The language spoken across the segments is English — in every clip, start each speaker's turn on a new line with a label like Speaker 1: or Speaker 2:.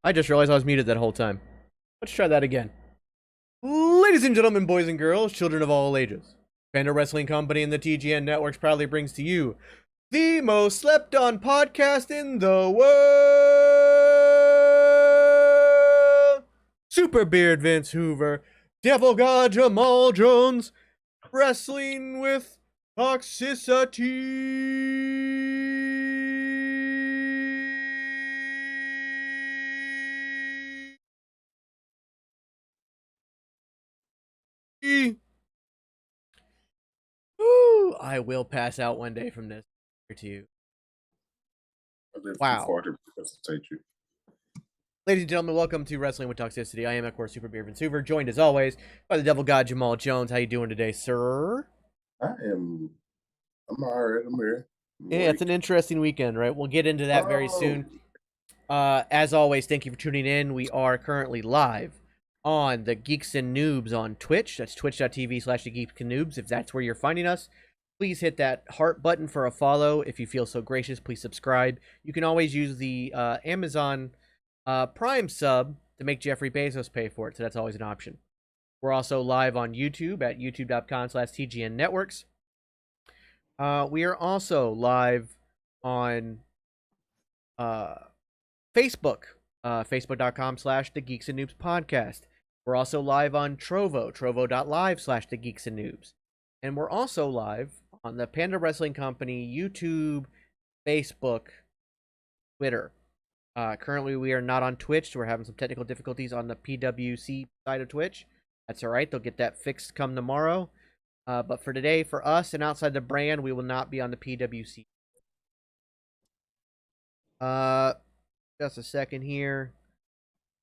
Speaker 1: I just realized I was muted that whole time. Let's try that again. Ladies and gentlemen, boys and girls, children of all ages, Panda Wrestling Company and the TGN Networks proudly brings to you the most slept on podcast in the world. Super Beard Vince Hoover, Devil God Jamal Jones, Wrestling with Toxicity. Woo, I will pass out one day from this to you.
Speaker 2: I live too
Speaker 1: Wow.
Speaker 2: far to resuscitate you.
Speaker 1: Ladies and gentlemen, welcome to Wrestling with Toxicity. I am, of course, Super Beer Vince Hoover, joined as always by the Devil God Jamal Jones. How you doing today, sir?
Speaker 2: I'm alright. I'm here.
Speaker 1: Yeah, it's an interesting weekend, right? We'll get into that very soon. As always, thank you for tuning in. We are currently live on the Geeks and Noobs on Twitch. That's twitch.tv/the Geeks and Noobs. If that's where you're finding us, please hit that heart button for a follow. If you feel so gracious, please subscribe. You can always use the Amazon Prime sub to make Jeffrey Bezos pay for it, so that's always an option. We're also live on YouTube at youtube.com/TGN Networks. We are also live on Facebook, facebook.com/The Geeks and Noobs Podcast. We're also live on Trovo, trovo.live/The Geeks and Noobs. And we're also live on the Panda Wrestling Company YouTube, Facebook, Twitter. Currently, we are not on Twitch. We're having some technical difficulties on the PWC side of Twitch. That's all right. They'll get that fixed come tomorrow. But for today, for us and outside the brand, we will not be on the PWC. Just a second here.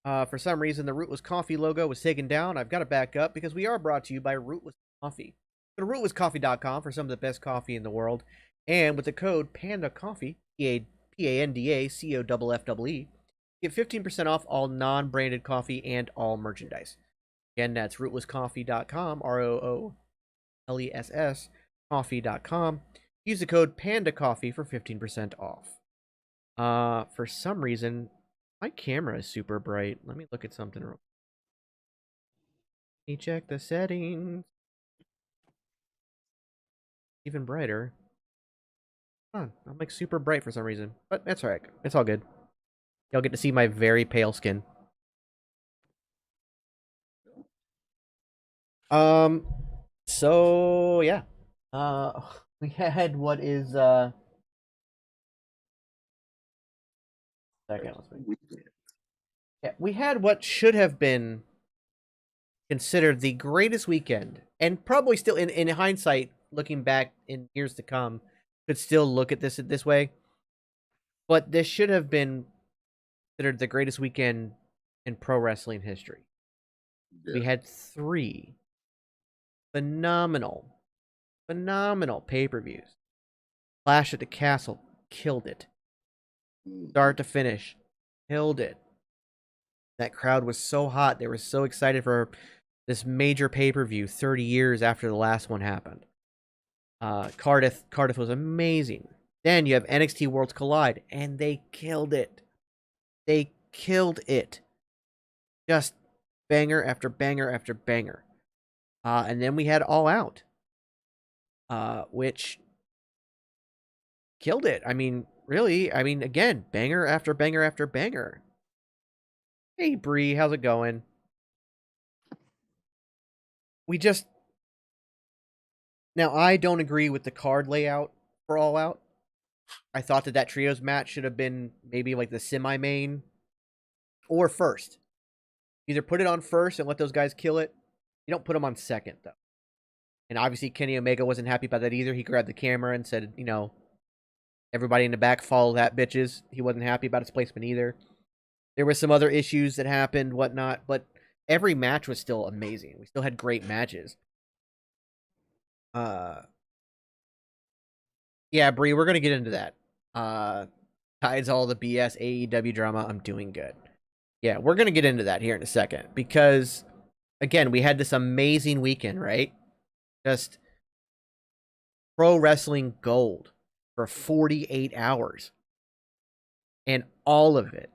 Speaker 1: For some reason, the Rootless Coffee logo was taken down. I've got it back up because we are brought to you by Rootless Coffee. Go to rootlesscoffee.com for some of the best coffee in the world. And with the code PANDACOFFEE, PANDACOFFEE, get 15% off all non-branded coffee and all merchandise. Again, that's rootlesscoffee.com, ROOLESS coffee.com. Use the code PANDACOFFEE for 15% off. For some reason, my camera is super bright. Let me look at something real quick. Let me check the settings. Even brighter. I'm like super bright for some reason, but that's alright. It's all good. Y'all get to see my very pale skin. So yeah. We had what is second. Let's wait. Yeah, we had what should have been considered the greatest weekend, and probably still in hindsight, looking back in years to come, could still look at this way. But this should have been considered the greatest weekend in pro wrestling history. Yeah. We had 3 phenomenal pay-per-views. Clash at the Castle killed it. Start to finish, killed it. That crowd was so hot. They were so excited for this major pay-per-view 30 years after the last one happened. Cardiff was amazing. Then you have NXT Worlds Collide, and they killed it. They killed it. Just banger after banger after banger. And then we had All Out, which killed it. I mean, really, again, banger after banger after banger. Hey, Bree, how's it going? Now, I don't agree with the card layout for All Out. I thought that trios match should have been maybe like the semi-main or first. Either put it on first and let those guys kill it. You don't put them on second, though. And obviously, Kenny Omega wasn't happy about that either. He grabbed the camera and said, everybody in the back, follow that, bitches. He wasn't happy about its placement either. There were some other issues that happened, whatnot, but every match was still amazing. We still had great matches. Yeah, Bree, we're gonna get into that. Tides all the BS AEW drama. I'm doing good. Yeah, we're gonna get into that here in a second because, again, we had this amazing weekend, right? Just pro wrestling gold for 48 hours, and all of it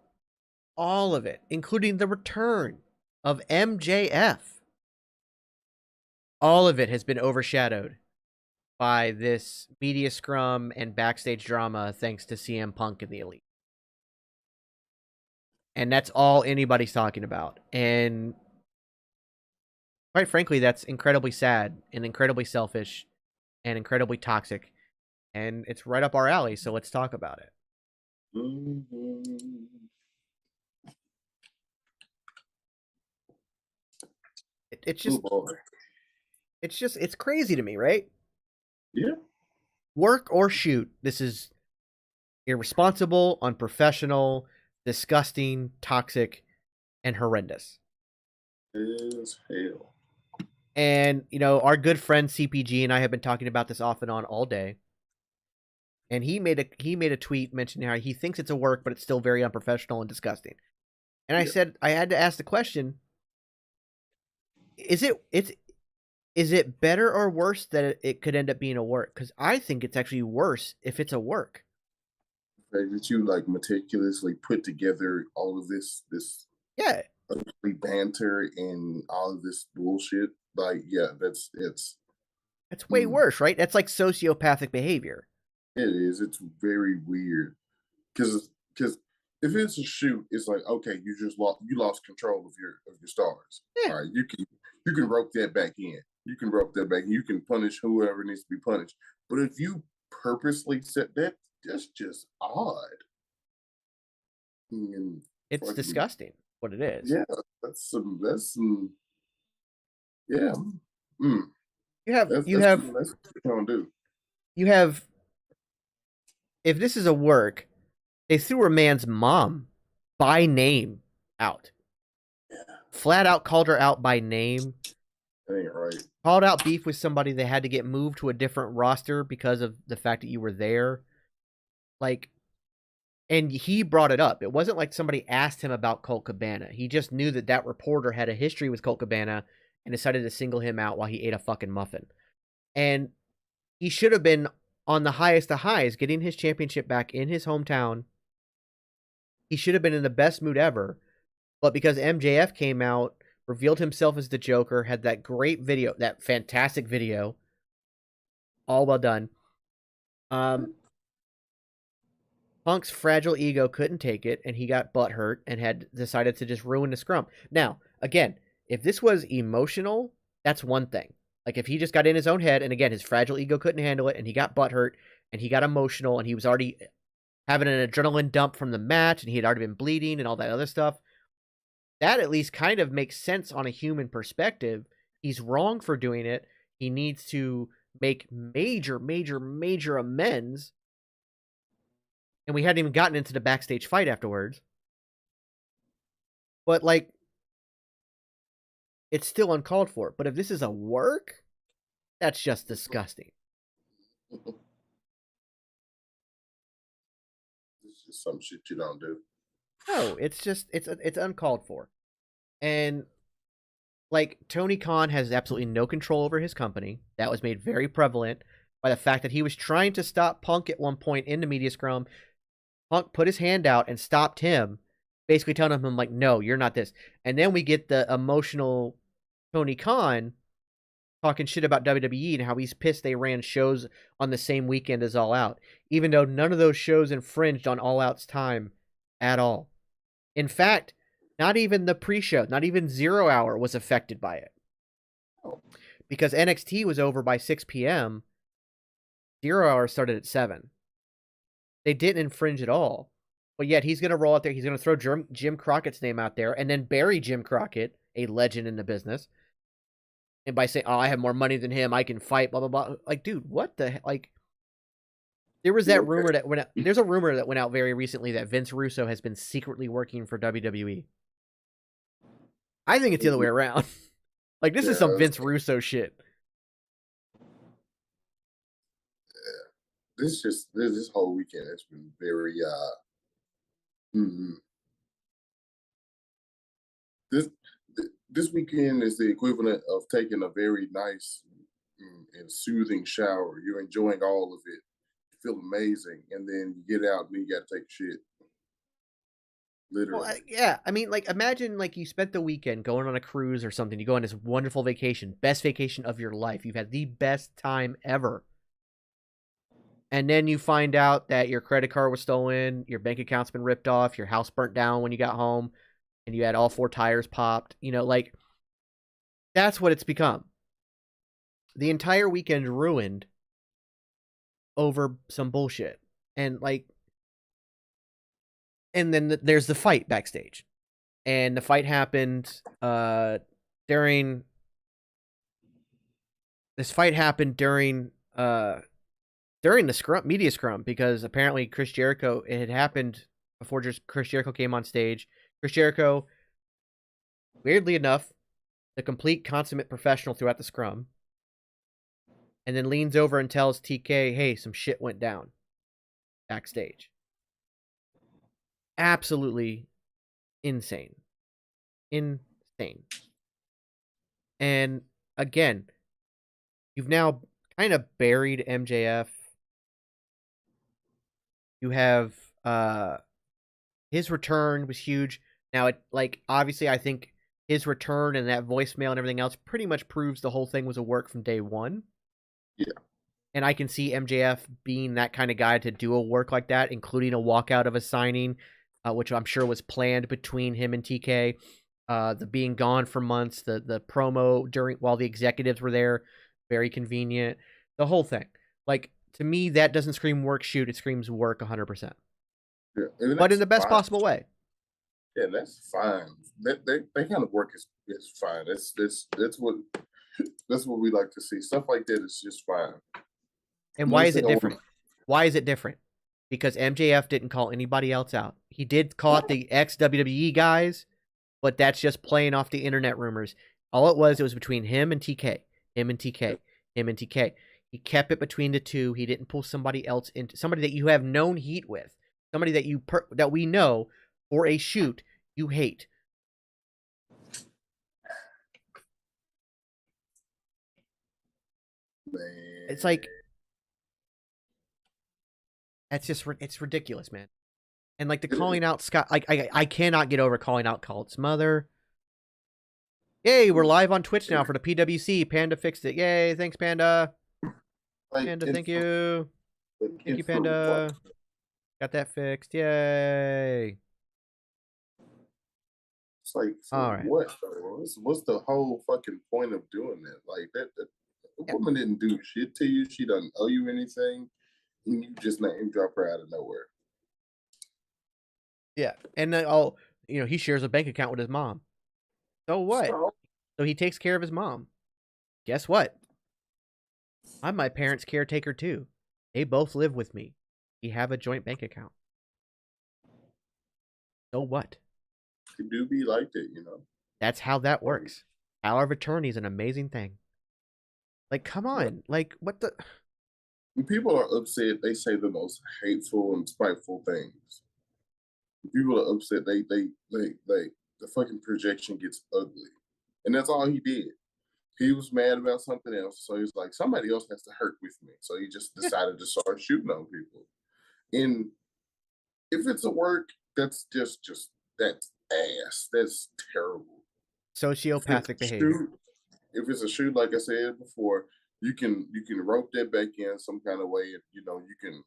Speaker 1: all of it, including the return of MJF, all of it has been overshadowed by this media scrum and backstage drama thanks to CM Punk and the Elite. And that's all anybody's talking about. And quite frankly, that's incredibly sad and incredibly selfish and incredibly toxic. And it's right up our alley, so let's talk about it.
Speaker 2: Mm-hmm.
Speaker 1: It's just, it's crazy to me, right?
Speaker 2: Yeah.
Speaker 1: Work or shoot. This is irresponsible, unprofessional, disgusting, toxic, and horrendous.
Speaker 2: As hell.
Speaker 1: And, you know, our good friend CPG and I have been talking about this off and on all day. And he made a tweet mentioning how he thinks it's a work, but it's still very unprofessional and disgusting. And I said I had to ask the question: Is it better or worse that it could end up being a work? Because I think it's actually worse if it's a work.
Speaker 2: The fact that you like meticulously put together all of this
Speaker 1: Yeah,
Speaker 2: banter and all of this bullshit. Like, yeah, that's
Speaker 1: way worse, right? That's like sociopathic behavior.
Speaker 2: It is. It's very weird because if it's a shoot, it's like, okay, you lost control of your stars.
Speaker 1: Yeah.
Speaker 2: All right, you can rope that back in. You can rope that back in. You can punish whoever needs to be punished. But if you purposely set that, that's just odd. And
Speaker 1: it's disgusting. What it is.
Speaker 2: Yeah, that's some. Yeah. Mm.
Speaker 1: That's what you're
Speaker 2: gonna do.
Speaker 1: You have. If this is a work, they threw a man's mom by name out.
Speaker 2: Yeah.
Speaker 1: Flat out called her out by name.
Speaker 2: That ain't right.
Speaker 1: Called out beef with somebody. They had to get moved to a different roster because of the fact that you were there. Like, and he brought it up. It wasn't like somebody asked him about Colt Cabana. He just knew that reporter had a history with Colt Cabana and decided to single him out while he ate a fucking muffin. And he should have been on the highest of highs, getting his championship back in his hometown. He should have been in the best mood ever. But because MJF came out, revealed himself as the Joker, had that great video, that fantastic video, all well done. Punk's fragile ego couldn't take it, and he got butthurt and had decided to just ruin the scrum. Now, again, if this was emotional, that's one thing. Like, if he just got in his own head, and again, his fragile ego couldn't handle it, and he got butthurt, and he got emotional, and he was already having an adrenaline dump from the match, and he had already been bleeding and all that other stuff, that at least kind of makes sense on a human perspective. He's wrong for doing it. He needs to make major, major, major amends. And we hadn't even gotten into the backstage fight afterwards. But, like, it's still uncalled for. But if this is a work, that's just disgusting.
Speaker 2: It's just some shit you don't do.
Speaker 1: No, it's just, it's uncalled for. And, like, Tony Khan has absolutely no control over his company. That was made very prevalent by the fact that he was trying to stop Punk at one point in the media scrum. Punk put his hand out and stopped him, basically telling him, like, no, you're not this. And then we get the emotional Tony Khan talking shit about WWE and how he's pissed they ran shows on the same weekend as All Out, even though none of those shows infringed on All Out's time at all. In fact, not even the pre-show, not even 0 Hour was affected by it. Because NXT was over by 6 p.m., 0 Hour started at 7. They didn't infringe at all. But yet he's going to roll out there. He's going to throw Jim Crockett's name out there and then bury Jim Crockett, a legend in the business. And by saying, oh, I have more money than him, I can fight, blah, blah, blah. Like, dude, what the heck? Like, there was that rumor that went out. There's a rumor that went out very recently that Vince Russo has been secretly working for WWE. I think it's the other way around. Like, this is some Vince Russo shit.
Speaker 2: This whole weekend has been very this weekend is the equivalent of taking a very nice and soothing shower. You're enjoying all of it. You feel amazing, and then you get out and you got to take shit. Literally.
Speaker 1: yeah. I mean, like, imagine like you spent the weekend going on a cruise or something. You go on this wonderful vacation, best vacation of your life. You've had the best time ever. And then you find out that your credit card was stolen, your bank account's been ripped off, your house burnt down when you got home, and you had all 4 tires popped. You know, like, that's what it's become. The entire weekend ruined over some bullshit. And, like, and then there's the fight backstage. And the fight happened during... This fight happened during the media scrum, because apparently Chris Jericho, it had happened before just Chris Jericho came on stage. Chris Jericho, weirdly enough, the complete consummate professional throughout the scrum, and then leans over and tells TK, hey, some shit went down backstage. Absolutely insane. Insane. And again, you've now kind of buried MJF. You have his return was huge. Now, it, like, obviously, I think his return and that voicemail and everything else pretty much proves the whole thing was a work from day one.
Speaker 2: Yeah.
Speaker 1: And I can see MJF being that kind of guy to do a work like that, including a walkout of a signing, which I'm sure was planned between him and TK. The being gone for months, the promo during while the executives were there, very convenient. The whole thing. Like, to me, that doesn't scream work shoot. It screams work 100%.
Speaker 2: Yeah.
Speaker 1: But in the best possible way.
Speaker 2: Yeah, that's fine. That kind of work is fine. That's what we like to see. Stuff like that is just fine.
Speaker 1: And why is it different? Why is it different? Because MJF didn't call anybody else out. He did call out the ex-WWE guys, but that's just playing off the internet rumors. All it was between him and TK. Him and TK. Him and TK. He kept it between the two. He didn't pull somebody else into somebody that you have known heat with. Somebody that that we know for a shoot you hate.
Speaker 2: Man.
Speaker 1: It's like, it's ridiculous, man. And like the calling out Scott, like I cannot get over calling out Colt's mother. Yay, we're live on Twitch now for the PWC. Panda fixed it. Yay, thanks, Panda. Panda, thank you. Thank you, Panda. Got that fixed. Yay.
Speaker 2: It's like,
Speaker 1: all right.
Speaker 2: What? What's the whole fucking point of doing that? Like, the woman didn't do shit to you. She doesn't owe you anything. And you just name drop her out of nowhere.
Speaker 1: Yeah. And then, he shares a bank account with his mom. So what? So he takes care of his mom. Guess what? I'm my parents' caretaker too. They both live with me. We have a joint bank account. So what?
Speaker 2: It do be like that,
Speaker 1: That's how that works. Power of attorney is an amazing thing. Like, come on. Like, what the...
Speaker 2: When people are upset, they say the most hateful and spiteful things. When people are upset, the fucking projection gets ugly. And that's all he did. He was mad about something else, so he's like, somebody else has to hurt with me. So he just decided to start shooting on people. And if it's a work, that's just that's ass. That's terrible.
Speaker 1: Sociopathic behavior.
Speaker 2: If it's a shoot, like I said before, you can rope that back in some kind of way. You can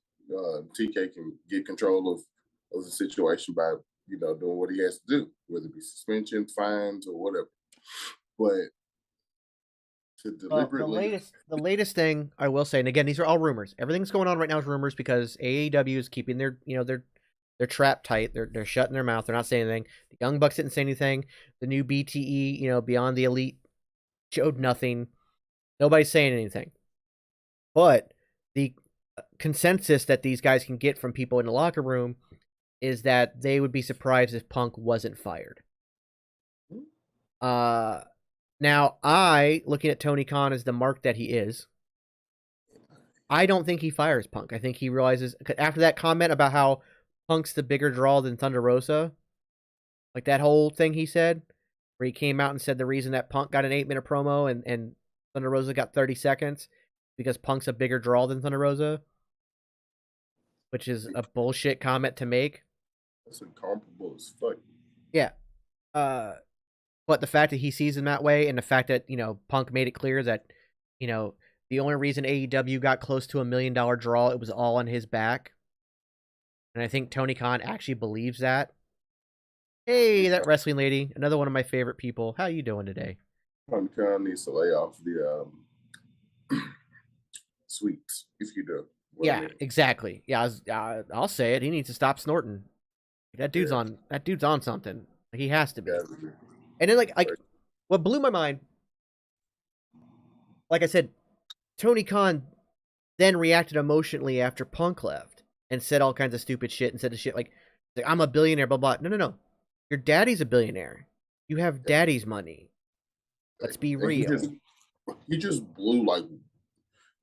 Speaker 2: TK can get control of the situation by doing what he has to do, whether it be suspension, fines, or whatever. But to deliberately,
Speaker 1: the latest thing I will say, and again, these are all rumors. Everything's going on right now is rumors because AEW is keeping their their trap tight. They're shutting their mouth. They're not saying anything. The Young Bucks didn't say anything. The new BTE, Beyond the Elite, showed nothing. Nobody's saying anything. But the consensus that these guys can get from people in the locker room is that they would be surprised if Punk wasn't fired. Now, looking at Tony Khan as the mark that he is, I don't think he fires Punk. I think he realizes, after that comment about how Punk's the bigger draw than Thunder Rosa, like that whole thing he said, where he came out and said the reason that Punk got an 8-minute promo and Thunder Rosa got 30 seconds because Punk's a bigger draw than Thunder Rosa, which is a bullshit comment to make.
Speaker 2: That's incomparable as fuck.
Speaker 1: Yeah. But the fact that he sees him that way, and the fact that, you know, Punk made it clear that, you know, the only reason AEW got close to $1 million draw, it was all on his back. And I think Tony Khan actually believes that. Hey, that wrestling lady, another one of my favorite people. How you doing today?
Speaker 2: Tony Khan needs to lay off the sweets, if you do.
Speaker 1: Yeah, exactly. Yeah, I'll say it. He needs to stop snorting. That dude's on something. He has to be.
Speaker 2: Yeah.
Speaker 1: And then like what blew my mind, like I said, Tony Khan then reacted emotionally after Punk left and said all kinds of stupid shit and said the shit like I'm a billionaire, blah blah. No. Your daddy's a billionaire. You have daddy's money. Let's be real.
Speaker 2: He just blew like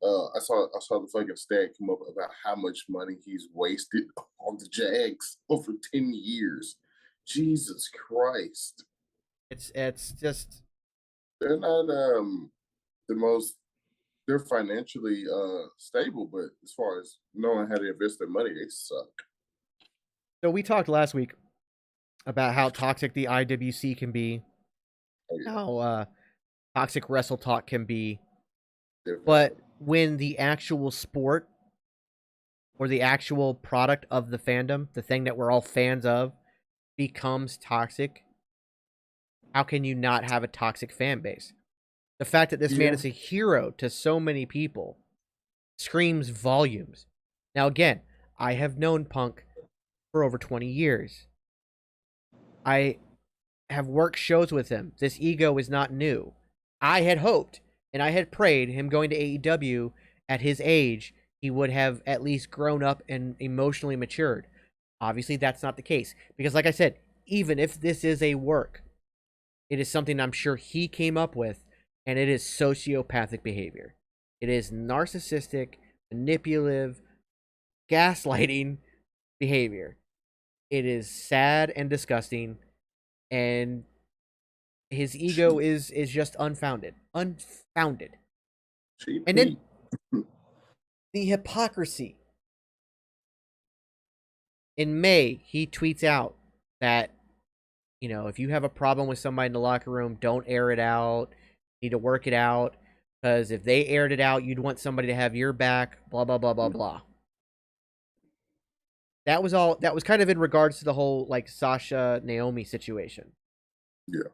Speaker 2: I saw the fucking stat come up about how much money he's wasted on the Jags over 10 years. Jesus Christ.
Speaker 1: It's just
Speaker 2: They're not the most they're financially stable, but as far as knowing how to invest their money, they suck.
Speaker 1: So we talked last week about how toxic the IWC can be, how toxic Wrestle Talk can be, but when the actual sport or the actual product of the fandom, the thing that we're all fans of, becomes toxic, how can you not have a toxic fan base? The fact that this man is a hero to so many people screams volumes. Now, again, I have known Punk for over 20 years. I have worked shows with him. This ego is not new. I had hoped and I had prayed him going to AEW at his age, he would have at least grown up and emotionally matured. Obviously, that's not the case. Because like I said, even if this is a work, it is something I'm sure he came up with, and it is sociopathic behavior. It is narcissistic, manipulative, gaslighting behavior. It is sad and disgusting, and his ego is just unfounded. Unfounded. And then the hypocrisy. In May, he tweets out that, you know, if you have a problem with somebody in the locker room, don't air it out. You need to work it out. Because if they aired it out, you'd want somebody to have your back, blah, blah, blah, blah, blah. That was kind of in regards to the whole, like, Sasha Naomi situation.
Speaker 2: Yeah.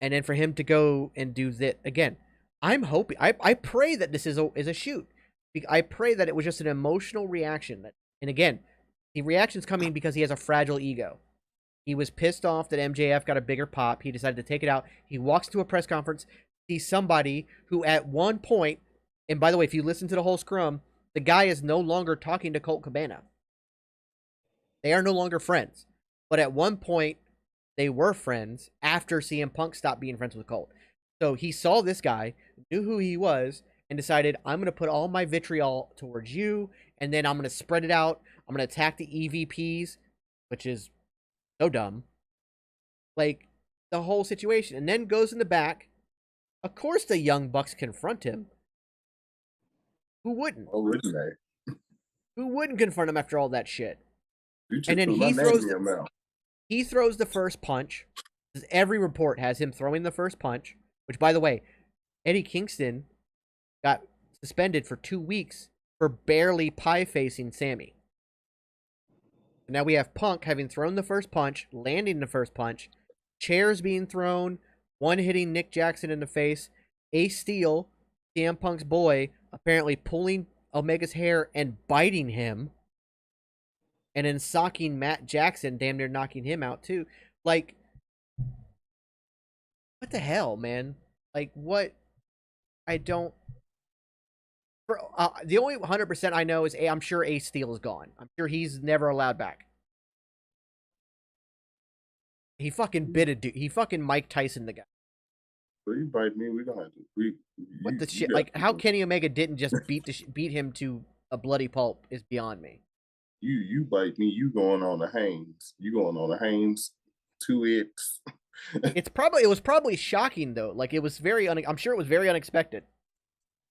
Speaker 1: And then for him to go and do that again, I'm hoping, I pray that this is a shoot. I pray that it was just an emotional reaction. And again, the reaction's coming because he has a fragile ego. He was pissed off that MJF got a bigger pop. He decided to take it out. He walks to a press conference, sees somebody who at one point, and by the way, if you listen to the whole scrum, the guy is no longer talking to Colt Cabana. They are no longer friends. But at one point, they were friends after CM Punk stopped being friends with Colt. So he saw this guy, knew who he was, and decided, I'm going to put all my vitriol towards you, and then I'm going to spread it out. I'm going to attack the EVPs, which is so dumb. Like, the whole situation. And then goes in the back. Of course the Young Bucks confront him. Who wouldn't?
Speaker 2: Oh, wouldn't they?
Speaker 1: Who wouldn't confront him after all that shit?
Speaker 2: And then he
Speaker 1: throws the first punch. Every report has him throwing the first punch. Which, by the way, Eddie Kingston got suspended for 2 weeks for barely pie-facing Sammy. Now we have Punk having thrown the first punch, landing the first punch, chairs being thrown, one hitting Nick Jackson in the face, Ace Steel, CM Punk's boy, apparently pulling Omega's hair and biting him, and then socking Matt Jackson, damn near knocking him out too. Like, what the hell, man? Like, what? I don't... the only 100% I know is I'm sure Ace Steel is gone. I'm sure he's never allowed back. He fucking bit a dude. He fucking Mike Tyson the guy.
Speaker 2: So you bite me, we gonna have to.
Speaker 1: What the shit? Like, how Kenny Omega didn't just beat him to a bloody pulp is beyond me.
Speaker 2: You bite me, you going on the Haynes. You going on the Haynes 2X.
Speaker 1: It was probably shocking though. Like, it was I'm sure it was very unexpected.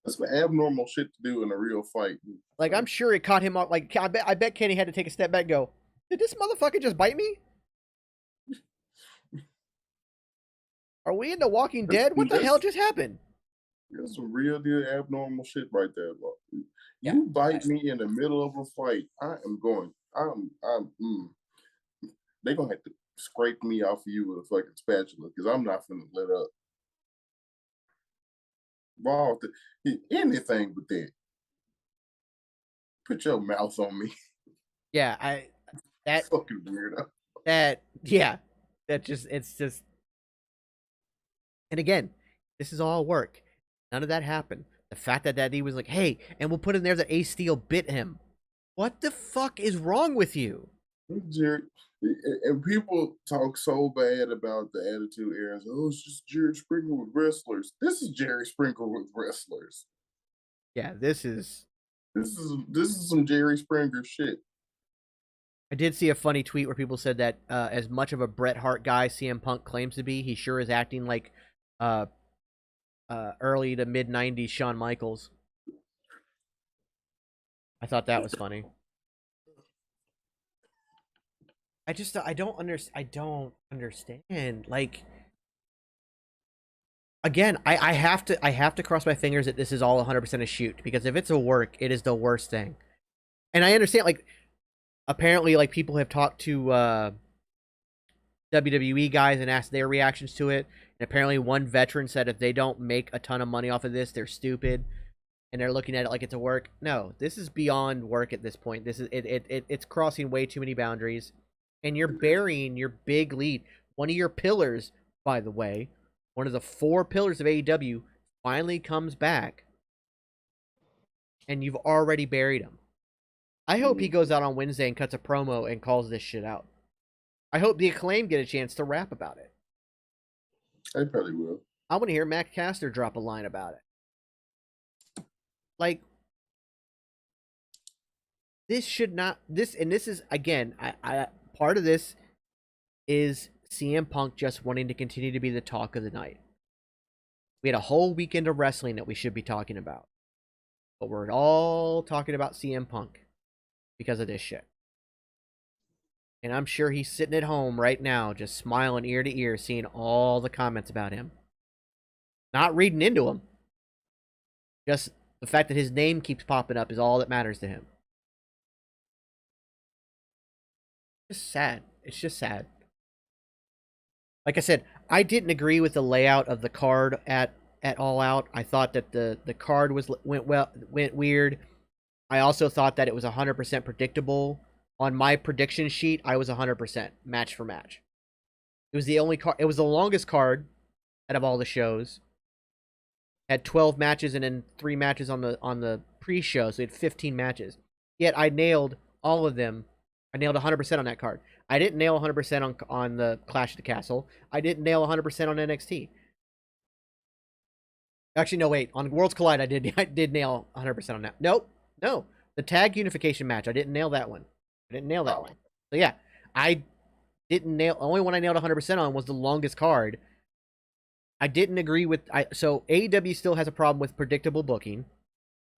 Speaker 2: That's some abnormal shit to do in a real fight.
Speaker 1: Like, I'm sure it caught him off. Like, I bet Kenny had to take a step back and go, Did this motherfucker just bite me? Are we in The Walking Dead? What the hell just happened?
Speaker 2: There's some real deal abnormal shit right there, bro.
Speaker 1: Yeah.
Speaker 2: You bite me in the middle of a fight, I am going. They're gonna have to scrape me off of you with a fucking spatula because I'm not gonna let up. Ball, anything but that. Put your mouth on me.
Speaker 1: Yeah, that
Speaker 2: fucking weirdo.
Speaker 1: That it's just. And again, this is all work. None of that happened. The fact that he was like, hey, and we'll put in there that Ace Steel bit him. What the fuck is wrong with you?
Speaker 2: Jerry, and people talk so bad about the Attitude Era. Oh, it's just Jerry Springer with wrestlers. This is Jerry Springer with wrestlers.
Speaker 1: Yeah, this is
Speaker 2: some Jerry Springer shit.
Speaker 1: I did see a funny tweet where people said that as much of a Bret Hart guy CM Punk claims to be, he sure is acting like early to mid 90s Shawn Michaels. I thought that was funny. I don't understand. Like, again, I have to cross my fingers that this is all 100% a shoot, because if it's a work, it is the worst thing. And I understand, like, apparently, like, people have talked to WWE guys and asked their reactions to it. And apparently one veteran said if they don't make a ton of money off of this, they're stupid. And they're looking at it like it's a work. No, this is beyond work at this point. This is it's crossing way too many boundaries. And you're burying your big lead. One of your pillars, by the way, one of the 4 pillars of AEW finally comes back. And you've already buried him. I hope he goes out on Wednesday and cuts a promo and calls this shit out. I hope the Acclaim get a chance to rap about it.
Speaker 2: I probably will.
Speaker 1: I want to hear Matt Caster drop a line about it. Like, this should not. This is again. I part of this is CM Punk just wanting to continue to be the talk of the night. We had a whole weekend of wrestling that we should be talking about, but we're all talking about CM Punk because of this shit. And I'm sure he's sitting at home right now, just smiling ear to ear, seeing all the comments about him. Not reading into him. Just the fact that his name keeps popping up is all that matters to him. Just sad. It's just sad. Like I said, I didn't agree with the layout of the card at All Out. I thought that the card went weird. I also thought that it was 100% predictable. On my prediction sheet, I was 100% match for match. It was the only card. It was the longest card out of all the shows. Had 12 matches and then 3 matches on the pre-show, so we had 15 matches. Yet I nailed all of them. I nailed 100% on that card. I didn't nail 100% on the Clash of the Castle. I didn't nail 100% on NXT. Actually, no, wait. On Worlds Collide, I did nail 100% on that. Nope. No. The tag unification match, I didn't nail that one. I didn't nail that one. So yeah, I didn't nail. The only one I nailed 100% on was the longest card. I didn't agree with. So AEW still has a problem with predictable booking,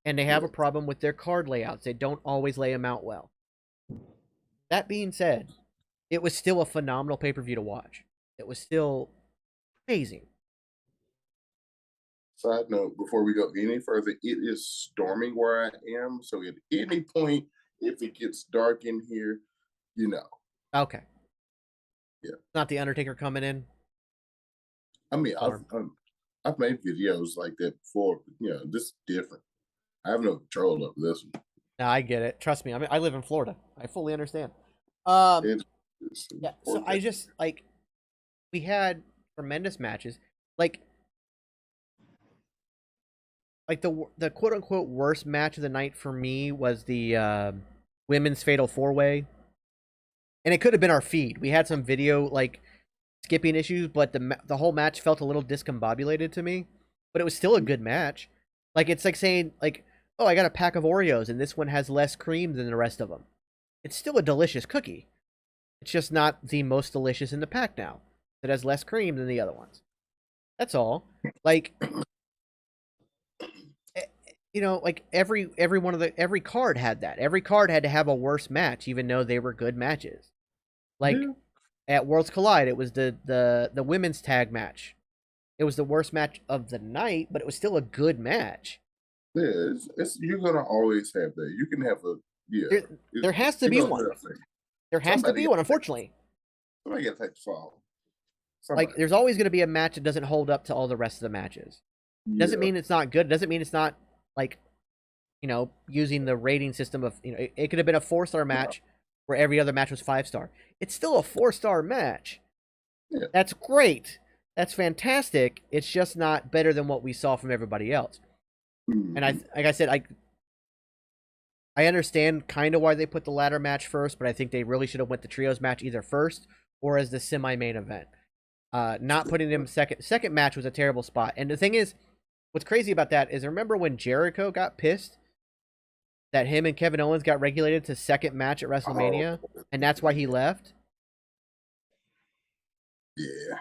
Speaker 1: and they have a problem with their card layouts. They don't always lay them out well. That being said, it was still a phenomenal pay-per-view to watch. It was still amazing.
Speaker 2: Side note, before we go any further, it is storming where I am. So at any point, if it gets dark in here, you know.
Speaker 1: Okay.
Speaker 2: Yeah.
Speaker 1: Not the Undertaker coming in.
Speaker 2: I mean, I've made videos like that before, but this is different. I have no control over this one.
Speaker 1: No, I get it. Trust me. I mean, I live in Florida. I fully understand. Yeah. So I just we had tremendous matches. Like the quote unquote worst match of the night for me was the women's fatal 4-way, and it could have been our feed. We had some video skipping issues, but the whole match felt a little discombobulated to me. But it was still a good match. It's like saying oh, I got a pack of Oreos and this one has less cream than the rest of them. It's still a delicious cookie. It's just not the most delicious in the pack now. It has less cream than the other ones. That's all. like every card had that. Every card had to have a worse match, even though they were good matches. Like
Speaker 2: Yeah,
Speaker 1: at Worlds Collide, it was the women's tag match. It was the worst match of the night, but it was still a good match.
Speaker 2: yeah. It's you're gonna always have that. You can have a yeah.
Speaker 1: There,
Speaker 2: It,
Speaker 1: there has to
Speaker 2: it
Speaker 1: be
Speaker 2: goes
Speaker 1: one.
Speaker 2: without saying.
Speaker 1: There has to
Speaker 2: Somebody
Speaker 1: be
Speaker 2: got
Speaker 1: one. Unfortunately,
Speaker 2: somebody got to take the fall.
Speaker 1: like
Speaker 2: Somebody.
Speaker 1: there's always going to be a match that doesn't hold up to all the rest of the matches. Doesn't
Speaker 2: Yeah.
Speaker 1: mean it's not good. Doesn't mean it's not like using the rating system of it could have been a 4-star
Speaker 2: No.
Speaker 1: match where every other match was 5-star. It's still a 4-star match.
Speaker 2: Yeah.
Speaker 1: That's great. That's fantastic. It's just not better than what we saw from everybody else. And
Speaker 2: Mm-hmm.
Speaker 1: like I said, I understand kind of why they put the ladder match first, but I think they really should have went the trios match either first or as the semi-main event. Not putting them second. Second match was a terrible spot. And the thing is, what's crazy about that is, remember when Jericho got pissed that him and Kevin Owens got regulated to second match at
Speaker 2: Oh,
Speaker 1: WrestleMania, and that's why he left?
Speaker 2: yeah.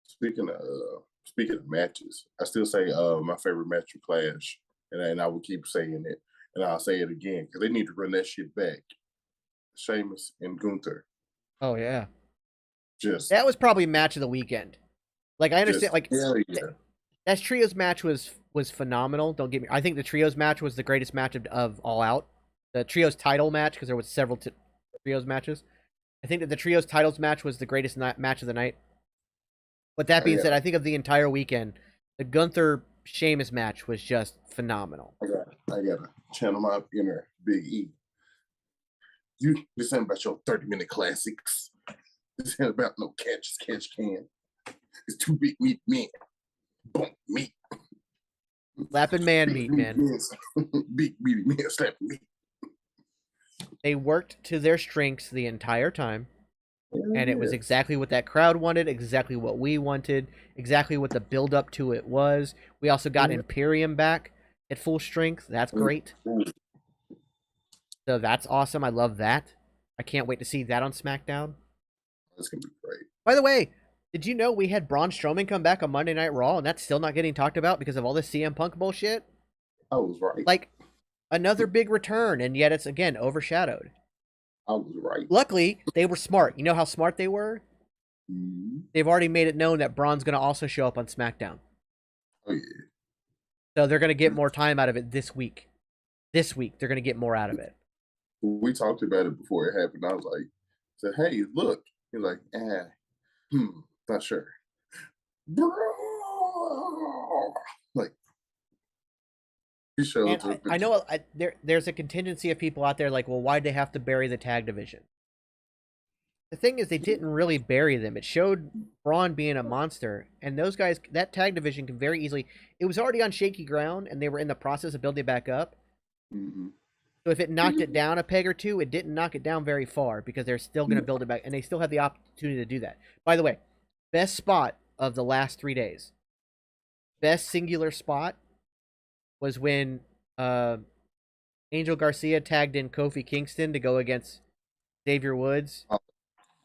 Speaker 2: Speaking of matches, I still say my favorite match of Clash, and I will keep saying it, and I'll say it again because they need to run that shit back. Sheamus and Gunther,
Speaker 1: Oh yeah,
Speaker 2: just
Speaker 1: that was probably match of the weekend. Like I understand,
Speaker 2: just
Speaker 1: like
Speaker 2: hell yeah.
Speaker 1: that trios match was phenomenal. Don't get me. I think the trios match was the greatest match of All Out. The trios title match, because there was several trios matches. I think that the trios titles match was the greatest match of the night. But that
Speaker 2: I
Speaker 1: being said,
Speaker 2: got
Speaker 1: I think of the entire weekend, the Gunther Sheamus match was just phenomenal.
Speaker 2: I gotta channel my inner Big E. This ain't about your 30-minute classics. This ain't about no catch can. It's two big meat men. Boom, meat.
Speaker 1: Lappin' man
Speaker 2: Big
Speaker 1: meat,
Speaker 2: meat
Speaker 1: man.
Speaker 2: men. Big meaty men slapping meat.
Speaker 1: They worked to their strengths the entire time, and it was
Speaker 2: Yeah.
Speaker 1: exactly what that crowd wanted, exactly what we wanted, exactly what the build up to it was. We also got
Speaker 2: Yeah.
Speaker 1: Imperium back at full strength. That's great.
Speaker 2: Ooh,
Speaker 1: So that's awesome. I love that. I can't wait to see that on SmackDown.
Speaker 2: that's gonna be great.
Speaker 1: By the way, did you know we had Braun Strowman come back on Monday Night Raw, and that's still not getting talked about because of all this CM Punk bullshit?
Speaker 2: I was right.
Speaker 1: Like, another big return, and yet it's, again, overshadowed.
Speaker 2: I was right.
Speaker 1: Luckily, they were smart. You know how smart they were?
Speaker 2: Mm-hmm.
Speaker 1: They've already made it known that Braun's going to also show up on SmackDown.
Speaker 2: Oh yeah.
Speaker 1: So they're going to get more time out of it this week. This week, they're going to get more out of it.
Speaker 2: We talked about it before it happened. I was like, said, hey, look. He's like, not sure. Bro, like he
Speaker 1: And
Speaker 2: showed up.
Speaker 1: I know there's a contingency of people out there like, well, why'd they have to bury the tag division? The thing is, they didn't really bury them. It showed Braun being a monster, and those guys, that tag division can very easily. It was already on shaky ground, and they were in the process of building it back up.
Speaker 2: Mm-hmm.
Speaker 1: So if it knocked it down a peg or two, it didn't knock it down very far because they're still going to build it back, and they still have the opportunity to do that. By the way, best spot of the last 3 days, best singular spot was when Angel Garcia tagged in Kofi Kingston to go against Xavier Woods,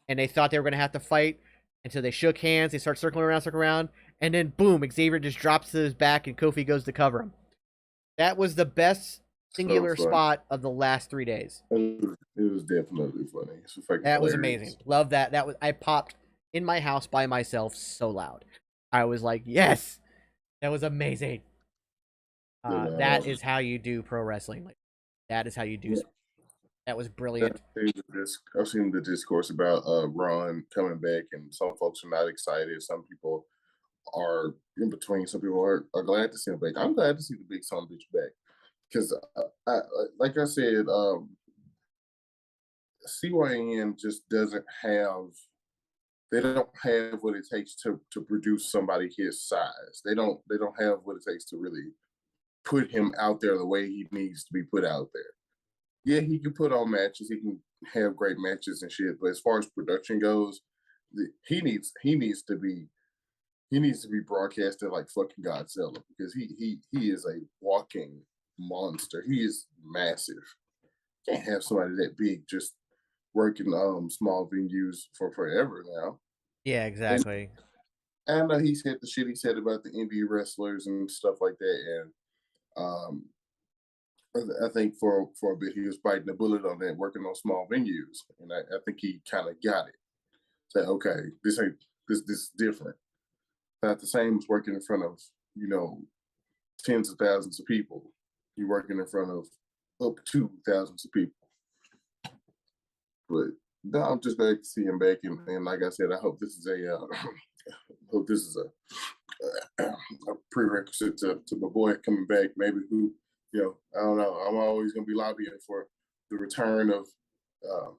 Speaker 1: and they thought they were going to have to fight, and so they shook hands. They start circling around, and then boom, Xavier just drops to his back, and Kofi goes to cover him. That was the best singular spot of the last 3 days.
Speaker 2: It was definitely funny. It's fucking
Speaker 1: That was
Speaker 2: hilarious.
Speaker 1: amazing. Love that. I popped in my house by myself so loud. I was like, yes, that was amazing. That is how you do pro wrestling. Like, that is how you do.
Speaker 2: Yeah.
Speaker 1: That was brilliant.
Speaker 2: I've seen the discourse about Ron coming back, and some folks are not excited. Some people are in between. Some people are glad to see him back. I'm glad to see the big son bitch back because, like I said, CYN just doesn't have. They don't have what it takes to produce somebody his size. They don't have what it takes to really put him out there the way he needs to be put out there. Yeah, he can put on matches. He can have great matches and shit. But as far as production goes, he needs to be broadcasted like fucking Godzilla because he is a walking monster. He is massive. Can't have somebody that big just working small venues for forever now.
Speaker 1: Yeah, exactly.
Speaker 2: And I know he said the shit he said about the indie wrestlers and stuff like that. And Um, I think for a bit he was biting the bullet on that, working on small venues, and I think he kind of got it. Say, okay, this is different. Not the same as working in front of tens of thousands of people. You're working in front of up to thousands of people. But no, I'm just glad to see him back, and like I said, I hope this is hope this is a prerequisite to my boy coming back. Maybe I don't know. I'm always gonna be lobbying for the return of uh,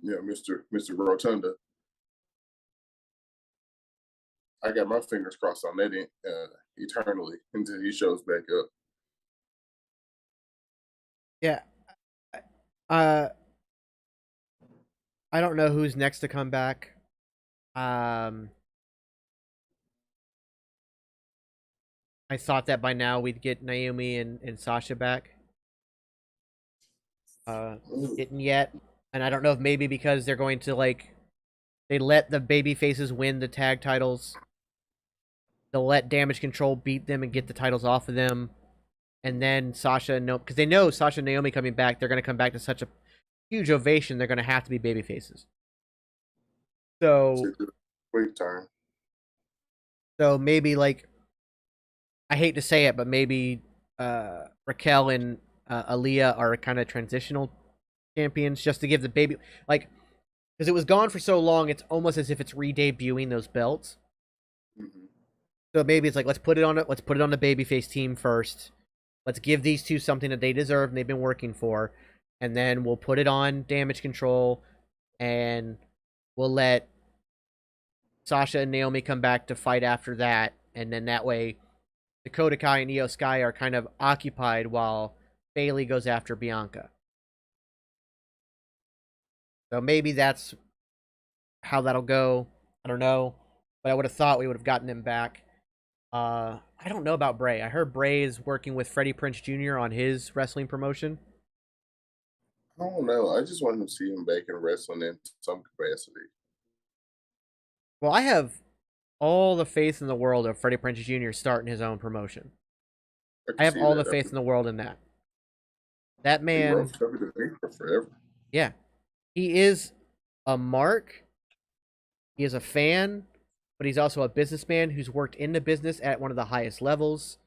Speaker 2: Mr. Rotunda. I got my fingers crossed on that eternally until he shows back up.
Speaker 1: Yeah. Uh, I don't know who's next to come back. I thought that by now we'd get Naomi and Sasha back. Didn't yet. And I don't know if maybe because they're going to they let the baby faces win the tag titles. They'll let Damage Control beat them and get the titles off of them. And then Sasha and because they know Sasha and Naomi coming back, they're gonna come back to such a huge ovation, they're gonna have to be baby faces. So
Speaker 2: Wait time.
Speaker 1: So maybe I hate to say it, but maybe Raquel and Aaliyah are kind of transitional champions just to give the baby because it was gone for so long, it's almost as if it's re-debuting those belts.
Speaker 2: Mm-hmm.
Speaker 1: So maybe it's let's put it on the babyface team first. Let's give these two something that they deserve and they've been working for, and then we'll put it on Damage Control, and we'll let Sasha and Naomi come back to fight after that, and then that way Dakota Kai and Io Sky are kind of occupied while Bayley goes after Bianca. So maybe that's how that'll go. I don't know, but I would have thought we would have gotten him back. I don't know about Bray. I heard Bray is working with Freddie Prince Jr. on his wrestling promotion.
Speaker 2: I don't know. I just want to see him back in wrestling in some capacity.
Speaker 1: Well, I have all the faith in the world of Freddie Prinze Jr. starting his own promotion. I have all the faith in the world in that. That man,
Speaker 2: forever.
Speaker 1: Yeah, he is a mark. He is a fan, but he's also a businessman who's worked in the business at one of the highest levels.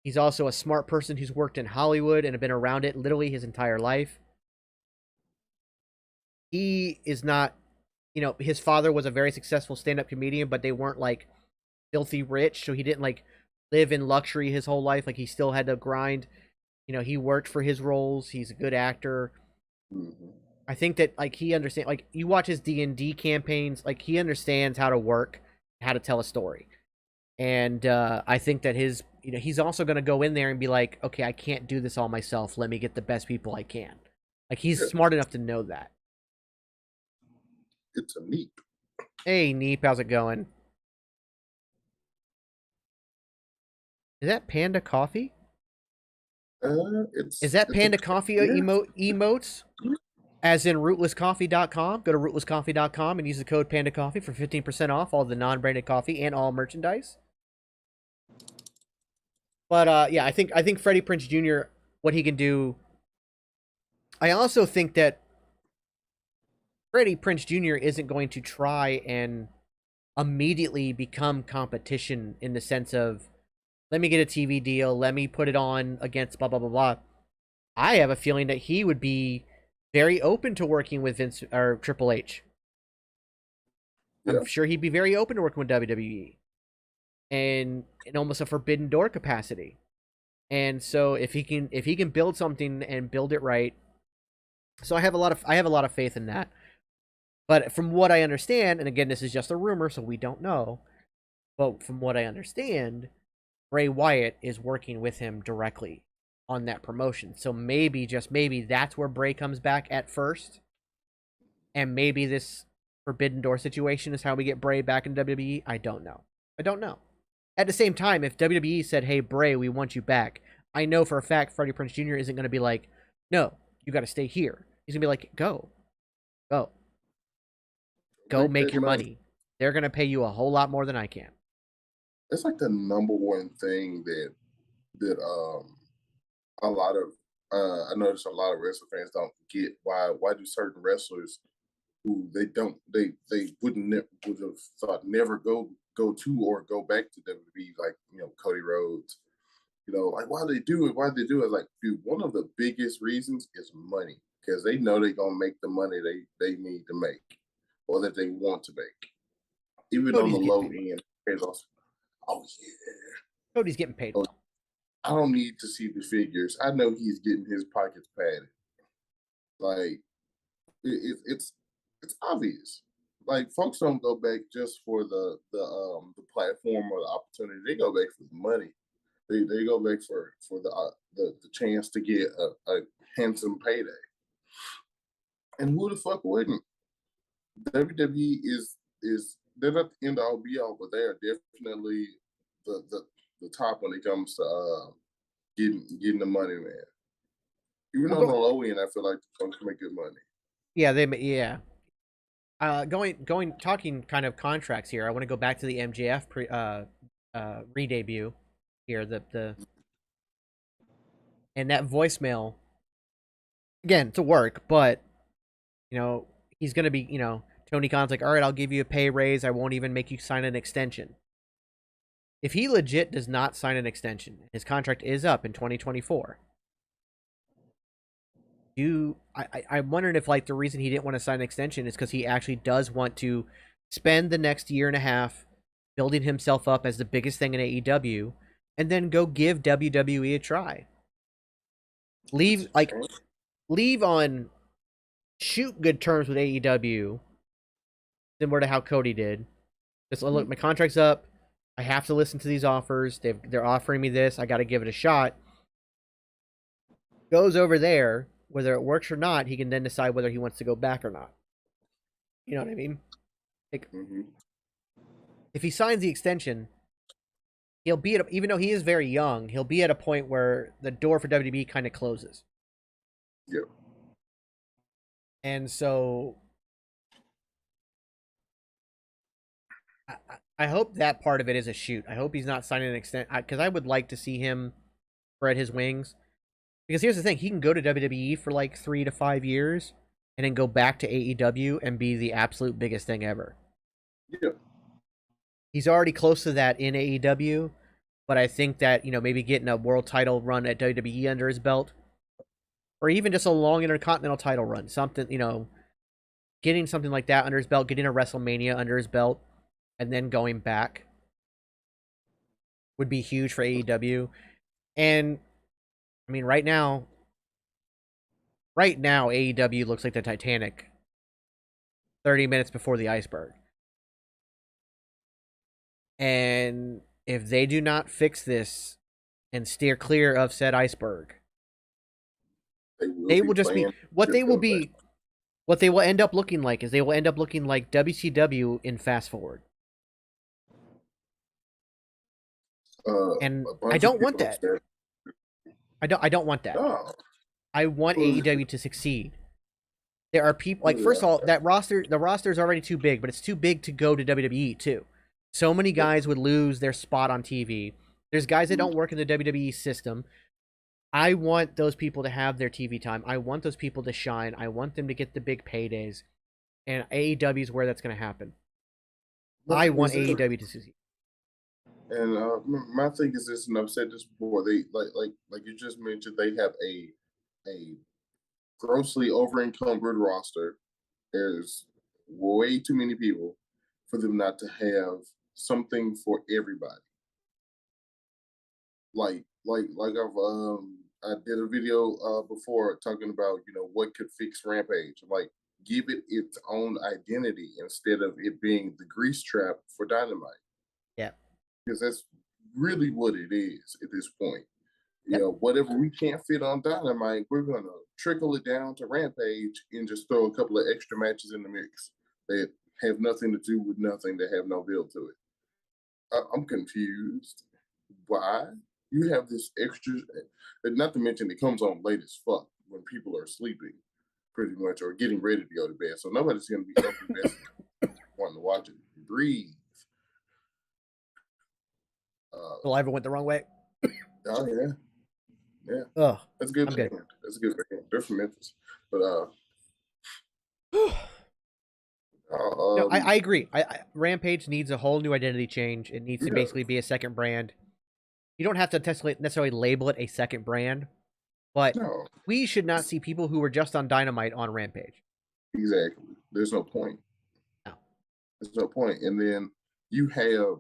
Speaker 1: He's also a smart person who's worked in Hollywood and have been around it literally his entire life. He is not, his father was a very successful stand-up comedian, but they weren't filthy rich, so he didn't live in luxury his whole life. He still had to grind. He worked for his roles. He's a good actor.
Speaker 2: Mm-hmm.
Speaker 1: I think that he understands. You watch his D&D campaigns, he understands how to work, how to tell a story. And I think that he's also going to go in there and be like, okay, I can't do this all myself. Let me get the best people I can. He's smart enough to know that.
Speaker 2: It's a Neep.
Speaker 1: Hey, Neep, how's it going? Is that Panda Coffee? Is that Panda Coffee emotes? As in rootlesscoffee.com. Go to rootlesscoffee.com and use the code PandaCoffee for 15% off all the non-branded coffee and all merchandise. But yeah, I think Freddie Prinze Jr., what he can do. I also think that Freddie Prinze Jr. isn't going to try and immediately become competition in the sense of, let me get a TV deal, let me put it on against blah, blah, blah, blah. I have a feeling that he would be very open to working with Vince or Triple H. Yeah. I'm sure he'd be very open to working with WWE. And in almost a forbidden door capacity. And so if he can build something and build it right. So I have a lot of faith in that. But from what I understand, and again, this is just a rumor, so we don't know. But from what I understand, Bray Wyatt is working with him directly on that promotion. So maybe, just maybe, that's where Bray comes back at first. And maybe this Forbidden Door situation is how we get Bray back in WWE. I don't know. At the same time, if WWE said, hey, Bray, we want you back, I know for a fact Freddie Prinze Jr. isn't going to be like, no, you got to stay here. He's going to be like, go, make your money. They're going to pay you a whole lot more than I can.
Speaker 2: That's the number one thing that that a lot of I notice a lot of wrestling fans don't get why do certain wrestlers who they would have thought never go to or go back to WWE, like Cody Rhodes. Like why they do it? Why they do it? Like, dude, one of the biggest reasons is money because they know they're gonna make the money they need to make or that they want to make, even on
Speaker 1: Cody's
Speaker 2: the
Speaker 1: getting
Speaker 2: low
Speaker 1: paid.
Speaker 2: end. Oh yeah.
Speaker 1: Cody's getting paid
Speaker 2: Oh,
Speaker 1: well.
Speaker 2: I don't need to see the figures. I know he's getting his pockets padded. Like it's obvious. Like folks don't go back just for the platform or the opportunity. They go back for the money. They go back for the chance to get a handsome payday. And who the fuck wouldn't? WWE is they're not the end all be all, but they are definitely the top when it comes to getting the money, man. Even on the low end, I feel like the folks make good money.
Speaker 1: Yeah, talking kind of contracts here. I want to go back to the MJF re-debut here. The and that voicemail again to work, but he's gonna be Tony Khan's like, all right, I'll give you a pay raise. I won't even make you sign an extension. If he legit does not sign an extension, his contract is up in 2024. I'm wondering if like the reason he didn't want to sign an extension is because he actually does want to spend the next year and a half building himself up as the biggest thing in AEW, and then go give WWE a try. Leave on shoot good terms with AEW, similar to how Cody did. Just look, my contract's up. I have to listen to these offers. They're offering me this. I got to give it a shot. Goes over there, whether it works or not, he can then decide whether he wants to go back or not. You know what I mean? Like, if he signs the extension, he'll be even though he is very young, he'll be at a point where the door for WWE kind of closes.
Speaker 2: Yeah.
Speaker 1: And so I hope that part of it is a shoot. I hope he's not signing an extension because I would like to see him spread his wings. Because here's the thing, he can go to WWE for like 3 to 5 years and then go back to AEW and be the absolute biggest thing ever.
Speaker 2: Yeah.
Speaker 1: He's already close to that in AEW, but I think that, maybe getting a world title run at WWE under his belt, or even just a long intercontinental title run, something, getting something like that under his belt, getting a WrestleMania under his belt, and then going back would be huge for AEW. And I mean, right now, AEW looks like the Titanic 30 minutes before the iceberg. And if they do not fix this and steer clear of said iceberg, they will just be what they will end up looking like is they will end up looking like WCW in fast forward. And I don't want that. I don't want that.
Speaker 2: No.
Speaker 1: I want AEW to succeed. There are people like first of all, the roster is already too big, but it's too big to go to WWE too. So many guys would lose their spot on TV. There's guys that don't work in the WWE system. I want those people to have their TV time. I want those people to shine. I want them to get the big paydays. And AEW is where that's going to happen. I want AEW to succeed.
Speaker 2: And my thing is this, and I've said this before. They like you just mentioned, they have a grossly over encumbered roster. There's way too many people for them not to have something for everybody. Like I did a video before talking about what could fix Rampage. I'm like, give it its own identity instead of it being the grease trap for Dynamite.
Speaker 1: Yeah,
Speaker 2: because that's really what it is at this point. Whatever we can't fit on Dynamite, we're gonna trickle it down to Rampage and just throw a couple of extra matches in the mix that have nothing to do with nothing, that have no build to it. I'm confused. Why? You have this extra, not to mention it comes on late as fuck when people are sleeping, pretty much, or getting ready to go to bed. So nobody's going to be up invested wanting to watch it. Breathe.
Speaker 1: well, I ever went the wrong way.
Speaker 2: Oh yeah, yeah.
Speaker 1: Ugh,
Speaker 2: That's a good
Speaker 1: I'm good.
Speaker 2: band. That's a good band. They're from Memphis, but
Speaker 1: No, I,
Speaker 2: um,
Speaker 1: I agree. Rampage needs a whole new identity change. It needs to
Speaker 2: yeah,
Speaker 1: basically be a second brand. You don't have to necessarily label it a second brand, but
Speaker 2: no,
Speaker 1: we should not see people who were just on Dynamite on Rampage.
Speaker 2: exactly. There's no point.
Speaker 1: No.
Speaker 2: There's no point. And then you have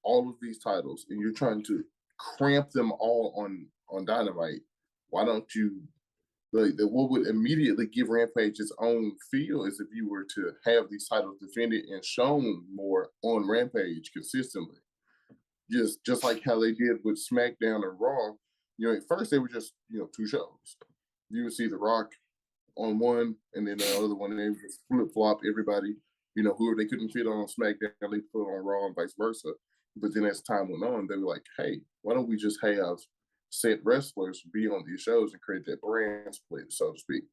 Speaker 2: all of these titles, and you're trying to cramp them all on Dynamite. Why don't you like that? What would immediately give Rampage its own feel is if you were to have these titles defended and shown more on Rampage consistently. Just like how they did with SmackDown and Raw. You know, at first they were just two shows. You would see The Rock on one, and then the other one, and they would just flip flop everybody. Whoever they couldn't fit on SmackDown, they put on Raw, and vice versa. But then as time went on, they were like, "Hey, why don't we just have set wrestlers be on these shows and create that brand split, so to speak?"